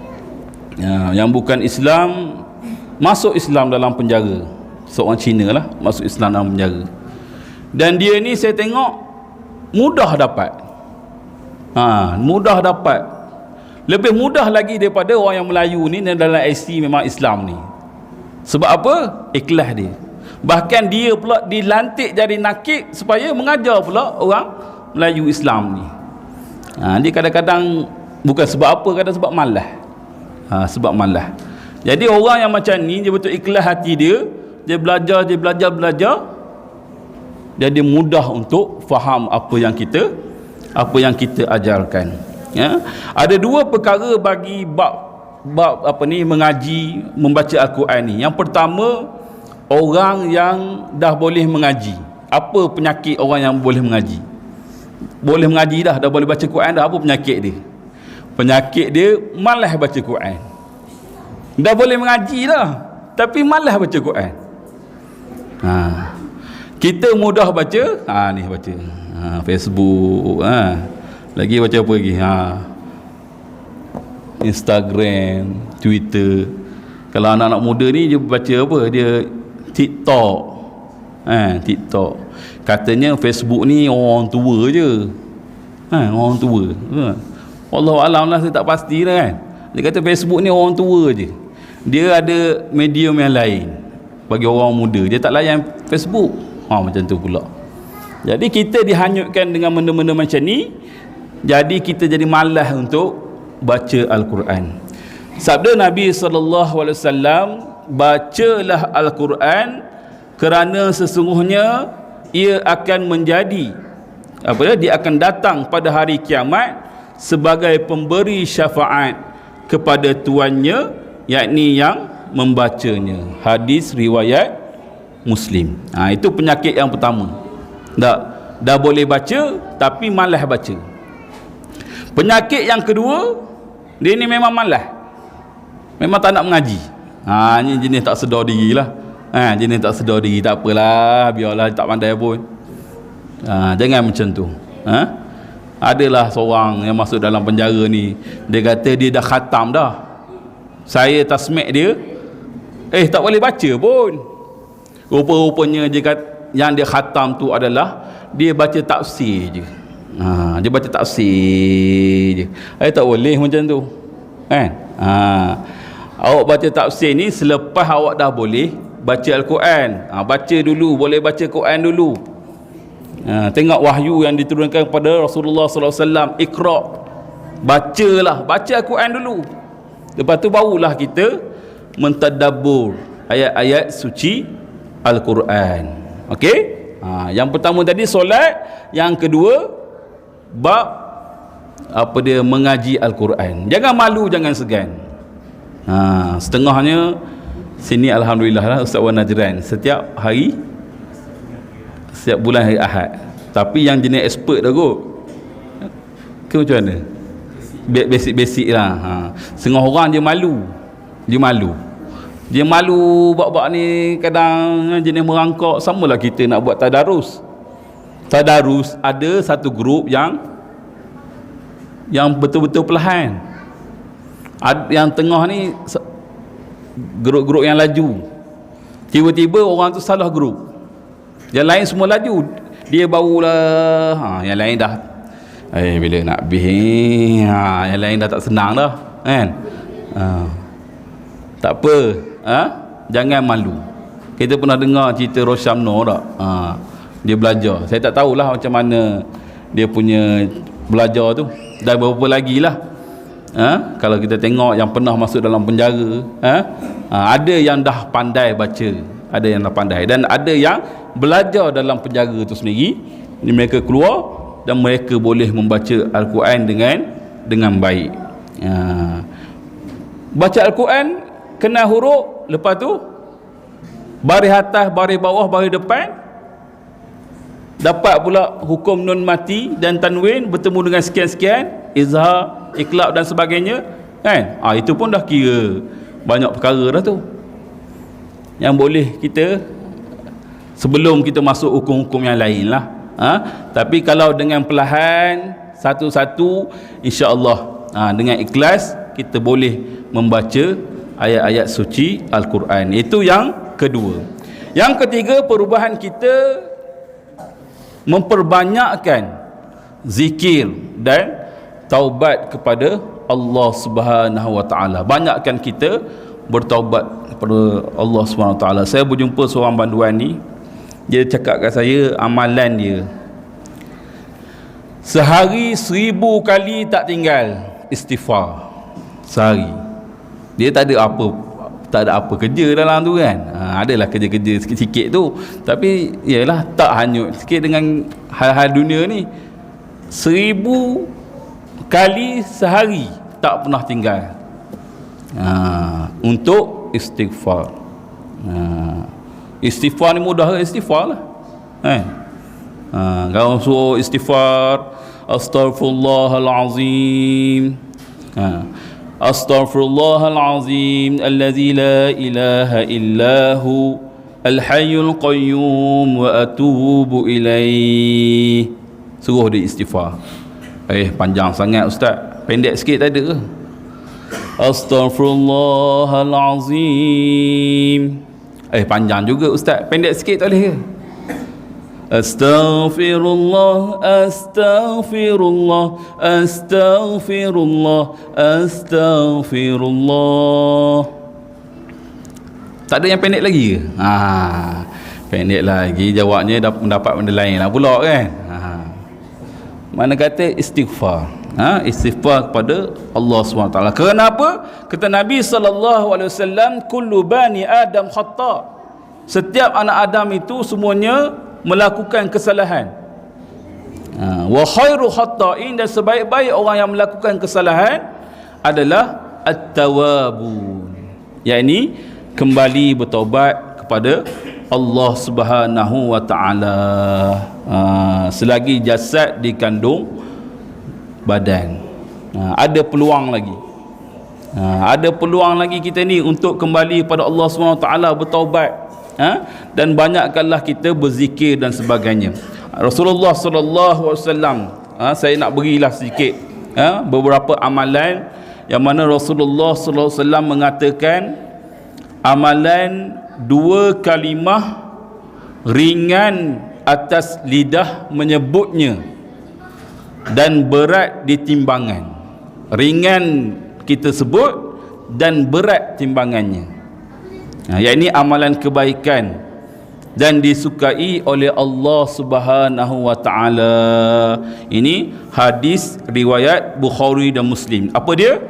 masuk Islam dalam penjara. Seorang Cina lah, masuk Islam dalam penjara. Dan dia ni saya tengok mudah dapat. Mudah dapat. Lebih mudah lagi daripada orang yang Melayu ni dan dalam IC memang Islam ni. Sebab apa? Ikhlas dia. Bahkan dia pula dilantik jadi nakib supaya mengajar pula orang Melayu Islam ni. Dia kadang-kadang bukan sebab apa, kadang sebab malas. Sebab malas. Jadi orang yang macam ni, dia betul ikhlas hati dia, dia belajar, jadi mudah untuk faham apa yang kita ajarkan. Ya. Ada dua perkara bagi bab mengaji, membaca Al-Quran ni. Yang pertama, orang yang dah boleh mengaji. Apa penyakit orang yang boleh mengaji? Boleh mengaji dah boleh baca Quran dah. Apa penyakit dia? Penyakit dia malas baca Quran. Dah boleh mengaji dah, tapi malas baca Quran. Kita mudah baca, ni baca Facebook, lagi baca apa lagi? Instagram, Twitter. Kalau anak-anak muda ni dia baca apa? Dia TikTok. TikTok. Katanya Facebook ni orang tua je. Orang tua. Wallahualam lah, saya tak pasti lah kan. Dia kata Facebook ni orang tua je. Dia ada medium yang lain bagi orang muda. Dia tak layan Facebook. Macam tu pula. Jadi kita dihanyutkan dengan benda-benda macam ni. Jadi kita jadi malas untuk baca Al-Quran. Sabda Nabi SAW, bacalah Al-Quran kerana sesungguhnya ia akan menjadi dia akan datang pada hari kiamat sebagai pemberi syafaat kepada tuannya, yakni yang membacanya. Hadis riwayat Muslim. Itu penyakit yang pertama. Dah boleh baca tapi malas baca. Penyakit yang kedua, dia ni memang malas, memang tak nak mengaji. Ni jenis tak sedar diri lah. Jenis tak sedar diri, tak apalah, biarlah tak pandai pun. Jangan macam tu. Adalah seorang yang masuk dalam penjara ni, dia kata dia dah khatam dah. Saya tasmik dia, tak boleh baca pun. Rupa-rupanya yang dia khatam tu adalah dia baca tafsir je. Dia baca tafsir je. Tak boleh macam tu kan. Awak baca tafsir ni selepas awak dah boleh baca Al-Quran. Baca dulu, boleh baca Quran dulu. Tengok wahyu yang diturunkan kepada Rasulullah SAW. Iqra, bacalah, baca Al-Quran dulu. Lepas tu barulah kita mentadabbur ayat-ayat suci Al-Quran. Okey? Yang pertama tadi solat, yang kedua bab mengaji Al-Quran. Jangan malu, jangan segan. Setengahnya sini alhamdulillah lah, Ustaz Wan Najran setiap hari, setiap bulan hari Ahad. Tapi yang jenis expert dah kot ke macam mana? Basic lah. Setengah orang dia malu. Dia malu bab-bab ni, kadang jenis merangkak. Samalah kita nak buat tadarus. Ada satu grup yang betul-betul perlahan. Yang tengah ni grup-grup yang laju. Tiba-tiba orang tu salah grup. Yang lain semua laju, dia barulah yang lain dah bila nak yang lain dah tak senang dah kan. Tak apa, jangan malu. Kita pernah dengar cerita Rosham Noor tak? Dia belajar. Saya tak tahulah macam mana dia punya belajar tu. Dah berapa lagi lah. Kalau kita tengok yang pernah masuk dalam penjara, ada yang dah pandai baca, ada yang dah pandai, dan ada yang belajar dalam penjara tu sendiri. Mereka keluar dan mereka boleh membaca Al-Quran dengan baik. Baca Al-Quran kena huruf, lepas tu baris atas, baris bawah, baris depan, dapat pula hukum nun mati dan tanwin bertemu dengan sekian-sekian, izhar, iqlab dan sebagainya kan. Itu pun dah kira banyak perkara dah tu yang boleh kita, sebelum kita masuk hukum-hukum yang lain lah. Tapi kalau dengan perlahan, satu-satu, insya-Allah dengan ikhlas kita boleh membaca ayat-ayat suci Al-Quran. Itu yang kedua. Yang ketiga, perubahan kita memperbanyakkan zikir dan taubat kepada Allah Subhanahu Wa Taala. Banyakkan kita bertaubat kepada Allah Subhanahu Wa Taala. Saya berjumpa seorang banduan ni, dia cakap kat saya amalan dia Sehari 1000 kali tak tinggal istighfar. Sehari. Dia tak ada apa kerja dalam tu kan. Adalah kerja-kerja sikit-sikit tu, tapi yalah tak hanyut sikit dengan hal-hal dunia ni. 1000 kali sehari tak pernah tinggal untuk istighfar. Istighfar ni mudah ke? Istighfar lah kan. Kalau suruh istighfar, astaghfirullahalazim, astaghfirullahalazim allazi la ilaha illahu al-hayyul qayyum wa atubu ilaih. Suruh dia istighfar. Panjang sangat ustaz, pendek sikit tak ada ke? Astaghfirullahalazim. Panjang juga ustaz, pendek sikit tak boleh ke? Astaghfirullah, astaghfirullah, astaghfirullah, astaghfirullah. Tak ada yang pendek lagi ke? Pendek lagi jawabnya dapat benda lain lah pula kan. Mana kata istighfar, istighfar kepada Allah SWT. Kenapa? Kata Nabi SAW, kullu bani Adam khata'. Setiap anak Adam itu semuanya melakukan kesalahan. Wa khairu khata'in, dan sebaik-baik orang yang melakukan kesalahan adalah at-tawabun, yakni kembali bertaubat kepada Allah Subhanahu wa taala. Selagi jasad dikandung badan, ada peluang lagi. Ada peluang lagi kita ni untuk kembali kepada Allah Subhanahu wa taala, bertaubat. Dan banyakkanlah kita berzikir dan sebagainya. Rasulullah sallallahu alaihi wasallam, saya nak berilah sedikit beberapa amalan yang mana Rasulullah sallallahu alaihi wasallam mengatakan amalan 2 kalimah ringan atas lidah menyebutnya dan berat di timbangan. Ringan kita sebut dan berat timbangannya. Yakni amalan kebaikan dan disukai oleh Allah Subhanahu wa taala. Ini hadis riwayat Bukhari dan Muslim. Apa dia?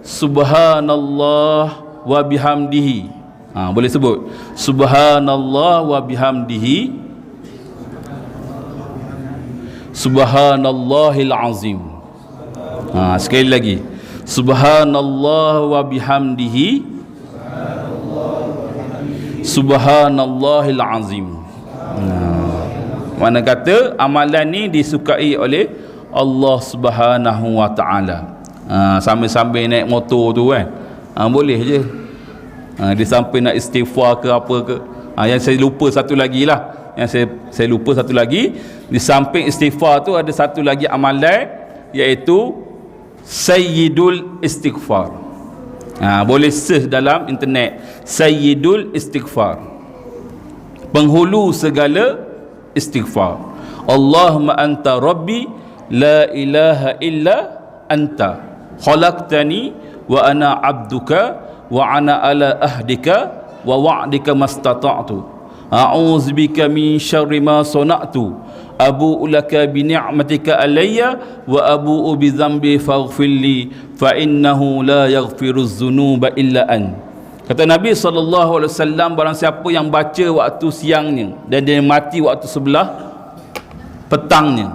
Subhanallah wa bihamdihi. Boleh sebut Subhanallah wa bihamdihi, Subhanallahil azim. Sekali lagi, Subhanallah wa bihamdihi, Subhanallahil azim. Mana kata amalan ni disukai oleh Allah Subhanahu wa taala. Sambil-sambil naik motor tu kan, boleh je. Dia sampai nak istighfar ke apa ke. Yang saya lupa satu lagi lah, saya lupa satu lagi, di samping istighfar tu ada satu lagi amalan, iaitu Sayyidul Istighfar. Boleh search dalam internet, Sayyidul Istighfar, penghulu segala istighfar. Allahumma anta rabbi la ilaha illa anta khalaqtani wa ana abduka wa ana ala ahdika wa wa'dika mastata'tu a'udzubika min syarri ma sana'tu abu'u laka bi ni'matika alayya wa abu'u bi dhanbi faghfirli fa innahu la yaghfiruz dzunuba illa an. Kata Nabi SAW, barang siapa yang baca waktu siangnya dan dia mati waktu sebelah petangnya,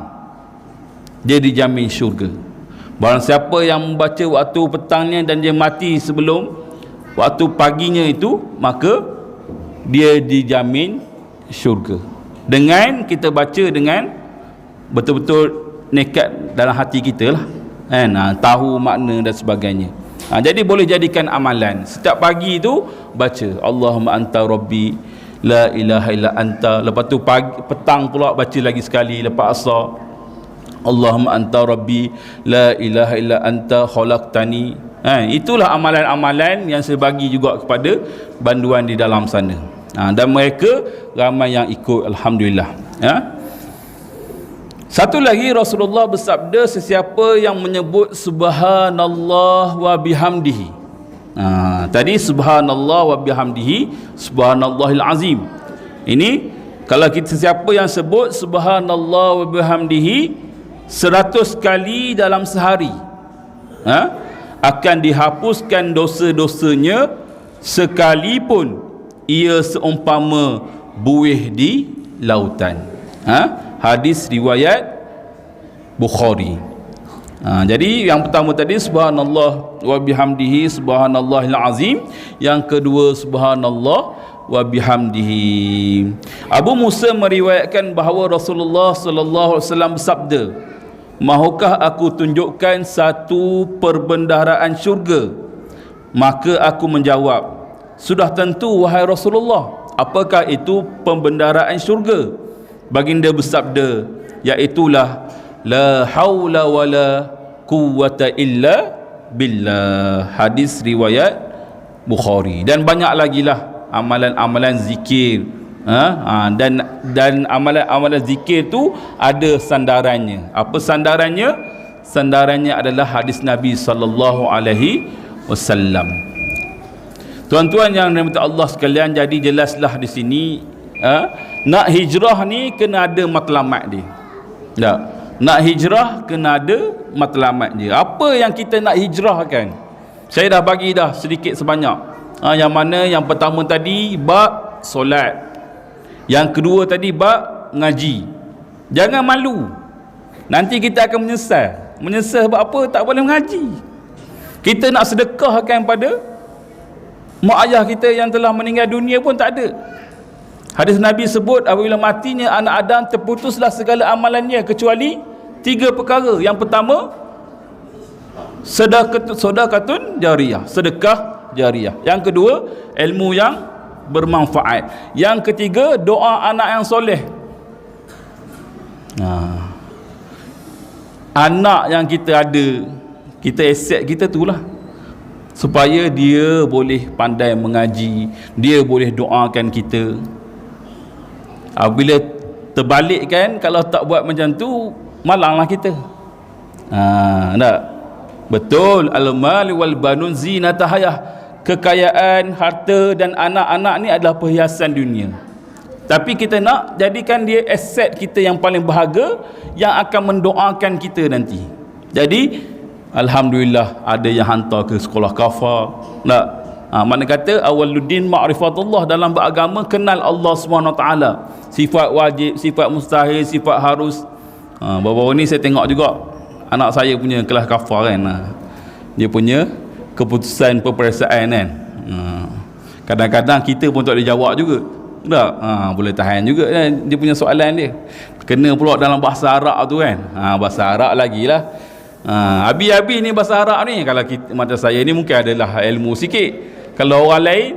dia dijamin syurga. Barang siapa yang membaca waktu petangnya dan dia mati sebelum waktu paginya itu, maka dia dijamin syurga. Dengan kita baca dengan betul-betul nekat dalam hati kita lah kan, tahu makna dan sebagainya. Jadi boleh jadikan amalan. Setiap pagi tu baca Allahumma anta rabbi la ilaha illa anta. Lepas tu petang pula baca lagi sekali lepas asar, Allahumma anta rabbi la ilaha illa anta khalaqtani. Itulah amalan-amalan yang saya bagi juga kepada banduan di dalam sana. Dan mereka ramai yang ikut, alhamdulillah. Satu lagi, Rasulullah bersabda, sesiapa yang menyebut subhanallah wa bihamdihi. Tadi subhanallah wa bihamdihi, subhanallahil azim. Ini kalau kita, siapa yang sebut subhanallah wa bihamdihi, 100 kali dalam sehari, akan dihapuskan dosa-dosanya sekalipun ia seumpama buih di lautan. Hadis riwayat Bukhari. Jadi yang pertama tadi subhanallah wa bihamdihi subhanallahil azim, yang kedua subhanallah wa bihamdihi. Abu Musa meriwayatkan bahawa Rasulullah sallallahu alaihi wasallam bersabda, "Mahukah aku tunjukkan satu perbendaharaan syurga?" Maka aku menjawab, "Sudah tentu wahai Rasulullah, apakah itu pembendaharaan syurga?" Baginda bersabda, "Iaitulah la haula wala quwwata illa billah." Hadis riwayat Bukhari. Dan banyak lagi lah amalan-amalan zikir, dan amalan-amalan zikir tu ada sandarannya. Apa sandarannya? Sandarannya adalah hadis Nabi sallallahu alaihi wasallam. Tuan-tuan yang dirahmati Allah sekalian, jadi jelaslah di sini, nak hijrah ni kena ada matlamat dia. Tak? Nak hijrah kena ada matlamat dia. Apa yang kita nak hijrahkan? Saya dah bagi dah sedikit sebanyak. Yang mana yang pertama tadi bab solat, yang kedua tadi bab ngaji. Jangan malu, nanti kita akan menyesal. Menyesal sebab apa? Tak boleh mengaji. Kita nak sedekahkan pada mak ayah kita yang telah meninggal dunia pun tak ada. Hadis Nabi sebut apabila matinya anak Adam, terputuslah segala amalannya kecuali 3 perkara. Yang pertama, sedekatun jariyah, sedekah jariyah. Yang kedua, ilmu yang bermanfaat. Yang ketiga, doa anak yang soleh. Anak yang kita ada, kita aset kita itulah, supaya dia boleh pandai mengaji, dia boleh doakan kita. Bila terbalik kan, kalau tak buat macam tu, malanglah kita. Tak? Betul, al-mal wal banun zinata hayah. Kekayaan, harta dan anak-anak ni adalah perhiasan dunia. Tapi kita nak jadikan dia aset kita yang paling berharga, yang akan mendoakan kita nanti. Jadi alhamdulillah ada yang hantar ke sekolah kafar. Tak? Mana kata awaluddin ma'rifatullah, dalam beragama kenal Allah SWT, sifat wajib, sifat mustahil, sifat harus. Baru-baru ni saya tengok juga anak saya punya kelas kafar kan, dia punya keputusan peperiksaan kan. Kadang-kadang kita pun tak boleh jawab juga, tak? Boleh tahan juga kan dia punya soalan dia, kena pula dalam bahasa Arab tu kan. Bahasa Arab lagilah. Habis-habis ni bahasa Arab ni, kalau kita, macam saya ni mungkin adalah ilmu sikit. Kalau orang lain,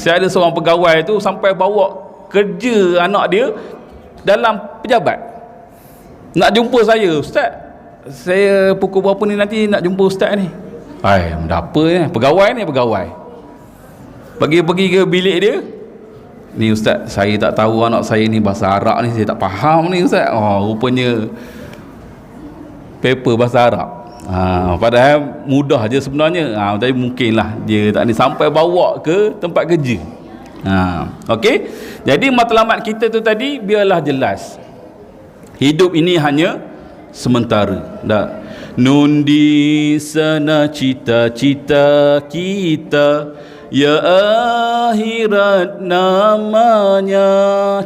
saya ada seorang pegawai tu sampai bawa kerja anak dia dalam pejabat. Nak jumpa saya, "Ustaz, saya pukul berapa ni nanti nak jumpa Ustaz ni?" Benda apa ni? Pegawai ni, pegawai. Pergi ke bilik dia, "Ni Ustaz, saya tak tahu anak saya ni bahasa Arab ni, saya tak faham ni Ustaz." Rupanya paper bahasa Arab. Padahal mudah je sebenarnya. Tapi mungkinlah dia tak ni, sampai bawa ke tempat kerja. Okey. Jadi matlamat kita tu tadi biarlah jelas. Hidup ini hanya sementara. Tak? Nundi sana cita-cita kita, ya akhirat namanya.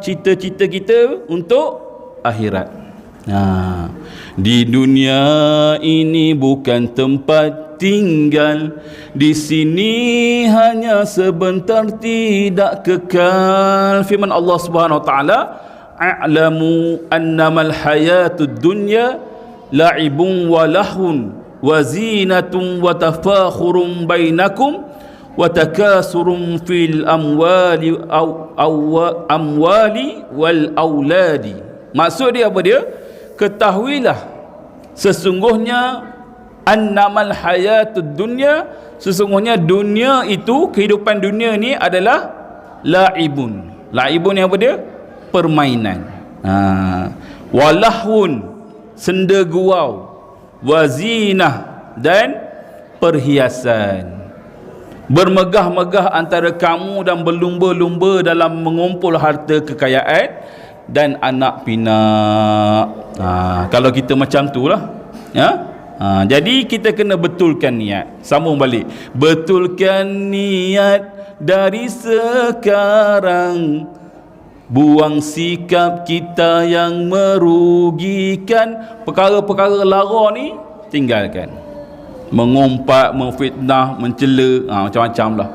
Cita-cita kita untuk akhirat. Di dunia ini bukan tempat tinggal, di sini hanya sebentar, tidak kekal. Firman Allah Subhanahu wa taala, "A'lamu annamal hayatud dunya la'ibun wa lahun wa zinatun wa tafakhurun bainakum wa takasurun fil amwali wal auladi." Maksud dia apa dia? Ketahuilah sesungguhnya annamal hayatud dunya, sesungguhnya dunia itu, kehidupan dunia ni adalah la'ibun. La'ibun ni apa dia? Permainan. Walahun, senda gurau, wazinah, dan perhiasan. Bermegah-megah antara kamu dan berlumba-lumba dalam mengumpul harta kekayaan, dan anak pinak. Kalau kita macam tu lah, ya. Jadi kita kena betulkan niat. Sambung balik, betulkan niat dari sekarang, buang sikap kita yang merugikan. Perkara-perkara lara ni tinggalkan. Mengumpat, memfitnah, mencela, macam-macam lah,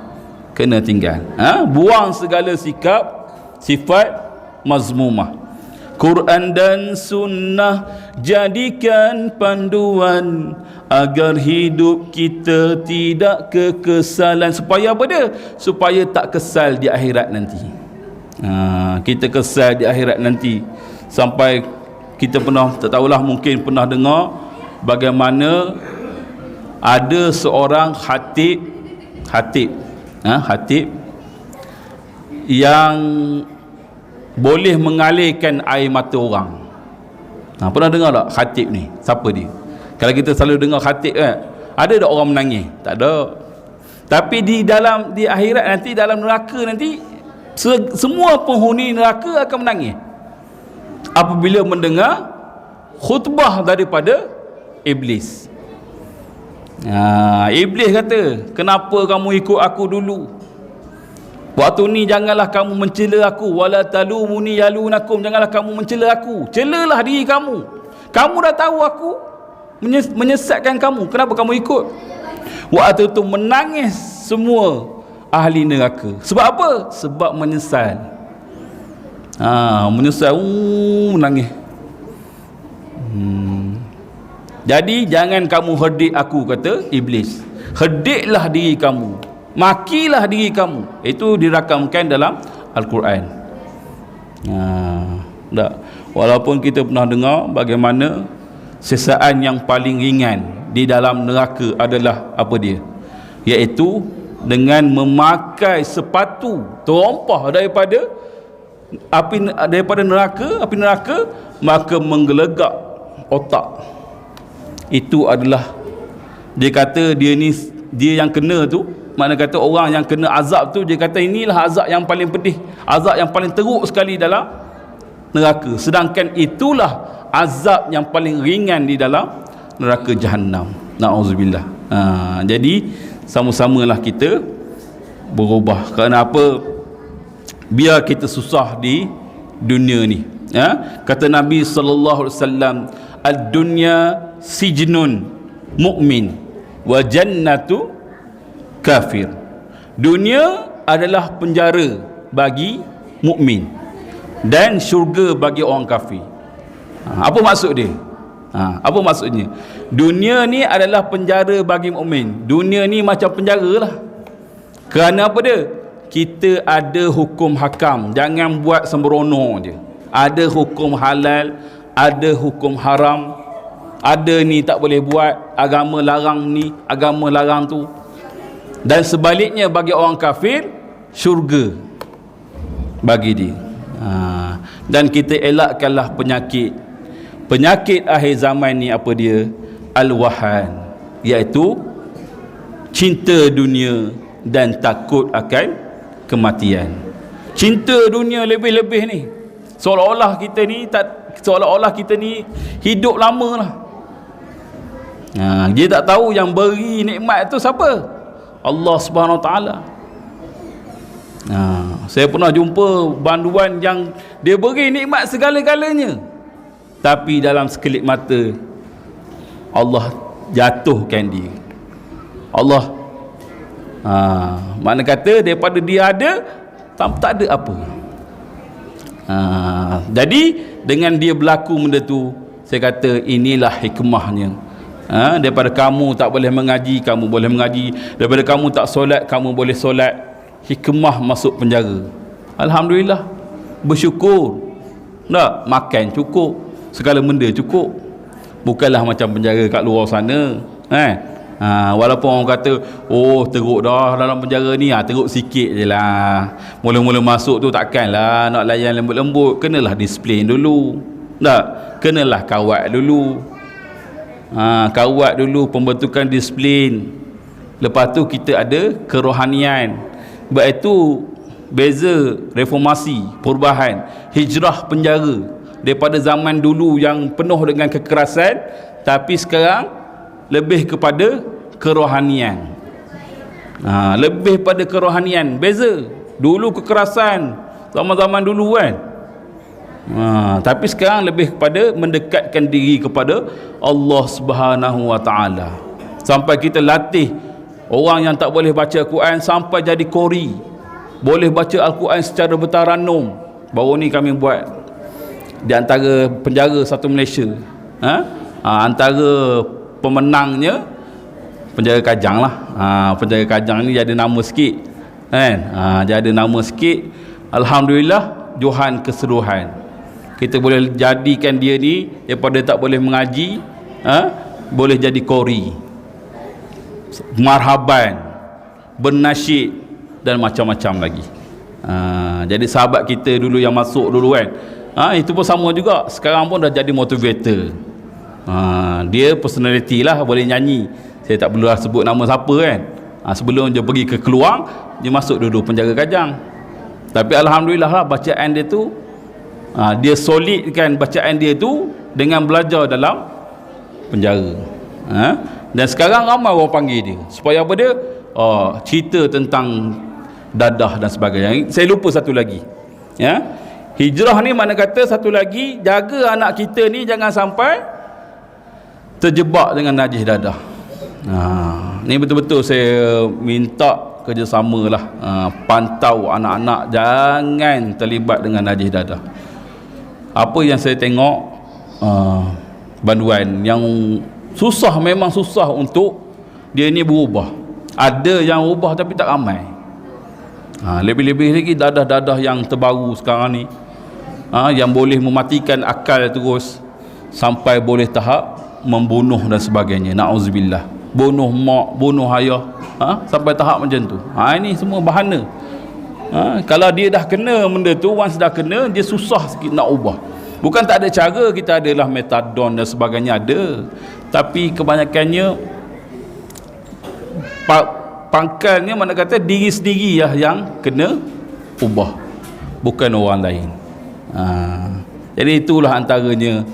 kena tinggal. Buang segala sikap, sifat mazmumah. Quran dan sunnah jadikan panduan agar hidup kita tidak kekesalan. Supaya apa dia? Supaya tak kesal di akhirat nanti. Kita kesal di akhirat nanti. Sampai kita pernah, tak tahulah, mungkin pernah dengar bagaimana ada seorang khatib yang boleh mengalirkan air mata orang. Pernah dengar tak khatib ni? Siapa dia? Kalau kita selalu dengar khatib kan, ada tak orang menangis? Tak ada. Tapi di akhirat nanti, dalam neraka nanti, semua penghuni neraka akan menangis apabila mendengar khutbah daripada iblis. Iblis kata, kenapa kamu ikut aku dulu? Waktu ni janganlah kamu mencela aku. Wala talumuni yalunakum, janganlah kamu mencela aku. Celalah diri kamu. Kamu dah tahu aku menyesatkan kamu, kenapa kamu ikut? Waktu tu menangis semua ahli neraka. Sebab apa? Sebab menyesal. Menyesal, menangis. Jadi jangan kamu herdik aku, kata iblis. Herdiklah diri kamu, makilah diri kamu. Itu dirakamkan dalam Al-Quran. Walaupun kita pernah dengar bagaimana sesaan yang paling ringan di dalam neraka adalah apa dia? Iaitu dengan memakai sepatu terompah daripada api neraka, maka menggelegak otak. Itu adalah, dia kata dia yang kena tu, mana kata orang yang kena azab tu, dia kata inilah azab yang paling pedih, azab yang paling teruk sekali dalam neraka. Sedangkan itulah azab yang paling ringan di dalam neraka Jahannam. Na'udzubillah. Jadi sama-samalah kita berubah. Kerana apa? Biar kita susah di dunia ni. Kata Nabi sallallahu alaihi wasallam, ad-dunya sijnun mu'min wa jannatu kafir. Dunia adalah penjara bagi mukmin dan syurga bagi orang kafir. Apa maksud dia? Apa maksudnya? Dunia ni adalah penjara bagi mukmin. Dunia ni macam penjara lah. Kerana apa dia? Kita ada hukum hakam, jangan buat sembrono je. Ada hukum halal, ada hukum haram. Ada ni tak boleh buat, agama larang ni, agama larang tu. Dan sebaliknya bagi orang kafir, syurga bagi dia. Dan kita elakkanlah penyakit akhir zaman ni. Apa dia? Al-wahan, iaitu cinta dunia dan takut akan kematian. Cinta dunia lebih-lebih ni, seolah-olah kita ni hidup lama lah. Dia tak tahu yang beri nikmat tu siapa? Allah Subhanahu Wa Taala. Saya pernah jumpa banduan yang dia beri nikmat segala-galanya, tapi dalam sekelip mata Allah jatuhkan dia. Allah mana kata daripada dia ada, tak ada apa. Jadi dengan dia berlaku benda tu, saya kata inilah hikmahnya. Daripada kamu tak boleh mengaji, kamu boleh mengaji. Daripada kamu tak solat, kamu boleh solat. Hikmah masuk penjara. Alhamdulillah, bersyukur. Tak, makan cukup, segala benda cukup. Bukanlah macam penjara kat luar sana. Walaupun orang kata, oh teruk dah dalam penjara ni, teruk sikit je lah. Mula-mula masuk tu takkanlah nak layan lembut-lembut. Kenalah disiplin dulu. Tak, kenalah kawat dulu. Kawat dulu pembentukan disiplin. Lepas tu kita ada kerohanian. Sebab itu beza reformasi, perubahan, hijrah penjara daripada zaman dulu yang penuh dengan kekerasan, tapi sekarang lebih kepada kerohanian. Lebih pada kerohanian. Beza. Dulu kekerasan zaman-zaman dulu kan. Tapi sekarang lebih kepada mendekatkan diri kepada Allah Subhanahu Wa Taala. Sampai kita latih orang yang tak boleh baca Al-Quran sampai jadi qori, boleh baca Al-Quran secara bertaranum. Baru ni kami buat di antara penjara satu Malaysia, antara pemenangnya penjara Kajang lah. Penjara Kajang ni jadi nama sikit kan. Jadi nama sikit. Alhamdulillah, Johan keseluruhan kita boleh jadikan dia ni daripada tak boleh mengaji, boleh jadi qori, marhaban, bernasyid dan macam-macam lagi. Jadi sahabat kita dulu yang masuk dulu kan, itu pun sama juga. Sekarang pun dah jadi motivator. Dia personality lah, boleh nyanyi. Saya tak perlu lah sebut nama siapa kan. Sebelum dia pergi ke Keluang, dia masuk dulu penjara Kajang. Tapi alhamdulillah lah, bacaan dia tu, dia solidkan bacaan dia tu dengan belajar dalam penjara. Dan sekarang ramai orang panggil dia supaya apa dia? Cerita tentang dadah dan sebagainya. Saya lupa satu lagi, hijrah ni mana kata satu lagi, jaga anak kita ni jangan sampai terjebak dengan najis dadah. Ni betul-betul saya minta kerjasama lah. Pantau anak-anak jangan terlibat dengan najis dadah. Apa yang saya tengok, banduan yang susah, memang susah untuk dia ni berubah. Ada yang ubah tapi tak ramai. Lebih-lebih lagi dadah-dadah yang terbaru sekarang ni, yang boleh mematikan akal terus sampai boleh tahap membunuh dan sebagainya. Na'udzubillah. Bunuh mak, bunuh ayah, sampai tahap macam tu. Ini semua bahana. Kalau dia dah kena benda tu, once dah kena, dia susah sikit nak ubah. Bukan tak ada cara, kita adalah metadon dan sebagainya ada, tapi kebanyakannya pangkalnya mana kata diri sendiri yang kena ubah, bukan orang lain. Jadi itulah antaranya,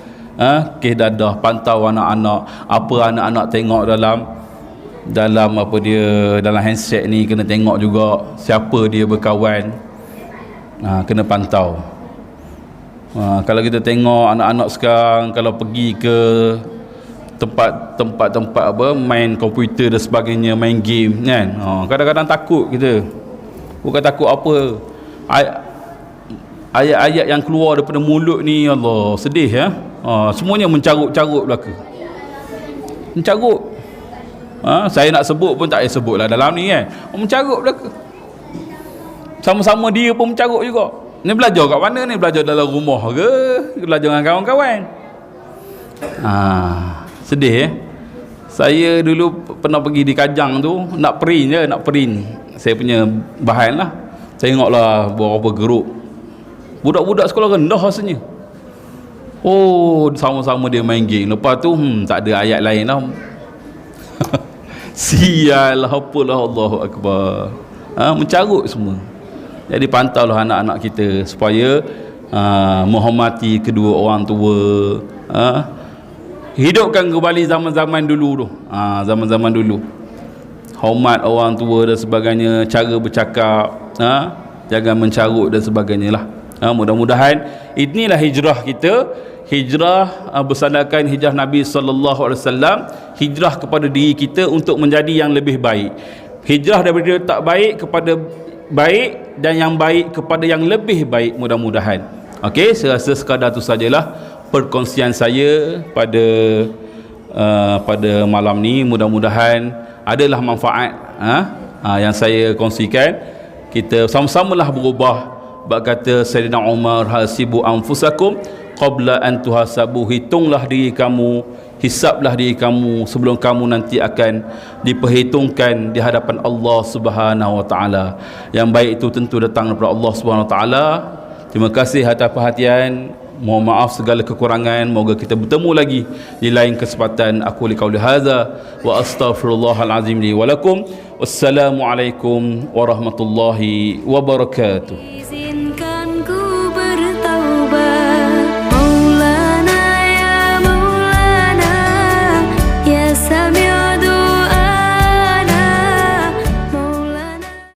kes dadah, pantau anak-anak. Apa anak-anak tengok dalam apa dia, dalam handset ni kena tengok juga. Siapa dia berkawan, kena pantau. Kalau kita tengok anak-anak sekarang kalau pergi ke tempat apa, main komputer dan sebagainya, main game kan, kadang-kadang takut kita. Bukan takut apa, ayat-ayat yang keluar daripada mulut ni, Allah, sedih semuanya mencarut-carut belaka. Mencarut. Saya nak sebut pun tak payah sebut lah dalam ni kan. Mencarut belaka. Sama-sama dia pun mencarut juga. Ni belajar kat mana ni? Belajar dalam rumah ke? Belajar dengan kawan-kawan? Sedih Saya dulu pernah pergi di Kajang tu, nak print saya punya bahan lah. Saya tengoklah beberapa grup budak-budak sekolah rendah rasanya. Sama-sama dia main game. Lepas tu tak ada ayat lain lah. Sial lah, apalah, Allahu Akbar. Mencarut semua. Jadi pantaulah anak-anak kita supaya menghormati kedua orang tua. Hidupkan kembali zaman-zaman dulu tu. Zaman-zaman dulu, hormat orang tua dan sebagainya, cara bercakap, jangan mencarut dan sebagainya lah. Mudah-mudahan inilah hijrah kita. Hijrah bersandarkan hijrah Nabi SAW, hijrah kepada diri kita untuk menjadi yang lebih baik. Hijrah daripada tak baik kepada baik, dan yang baik kepada yang lebih baik, mudah-mudahan. Okey, saya rasa sekadar itu sajalah perkongsian saya pada malam ni. Mudah-mudahan adalah manfaat yang saya kongsikan. Kita sama-samalah berubah. Bab kata Sayyidina Umar, hasibu anfusakum qabla an tuhasabu, hitunglah diri kamu, hisablah diri kamu sebelum kamu nanti akan diperhitungkan di hadapan Allah Subhanahu Wa Taala. Yang baik itu tentu datang daripada Allah Subhanahu Wa Taala. Terima kasih atas perhatian. Mohon maaf segala kekurangan. Moga kita bertemu lagi di lain kesempatan. Aku liqauli hadza wa astaghfirullahalazim li wa lakum. Wassalamualaikum warahmatullahi wabarakatuh.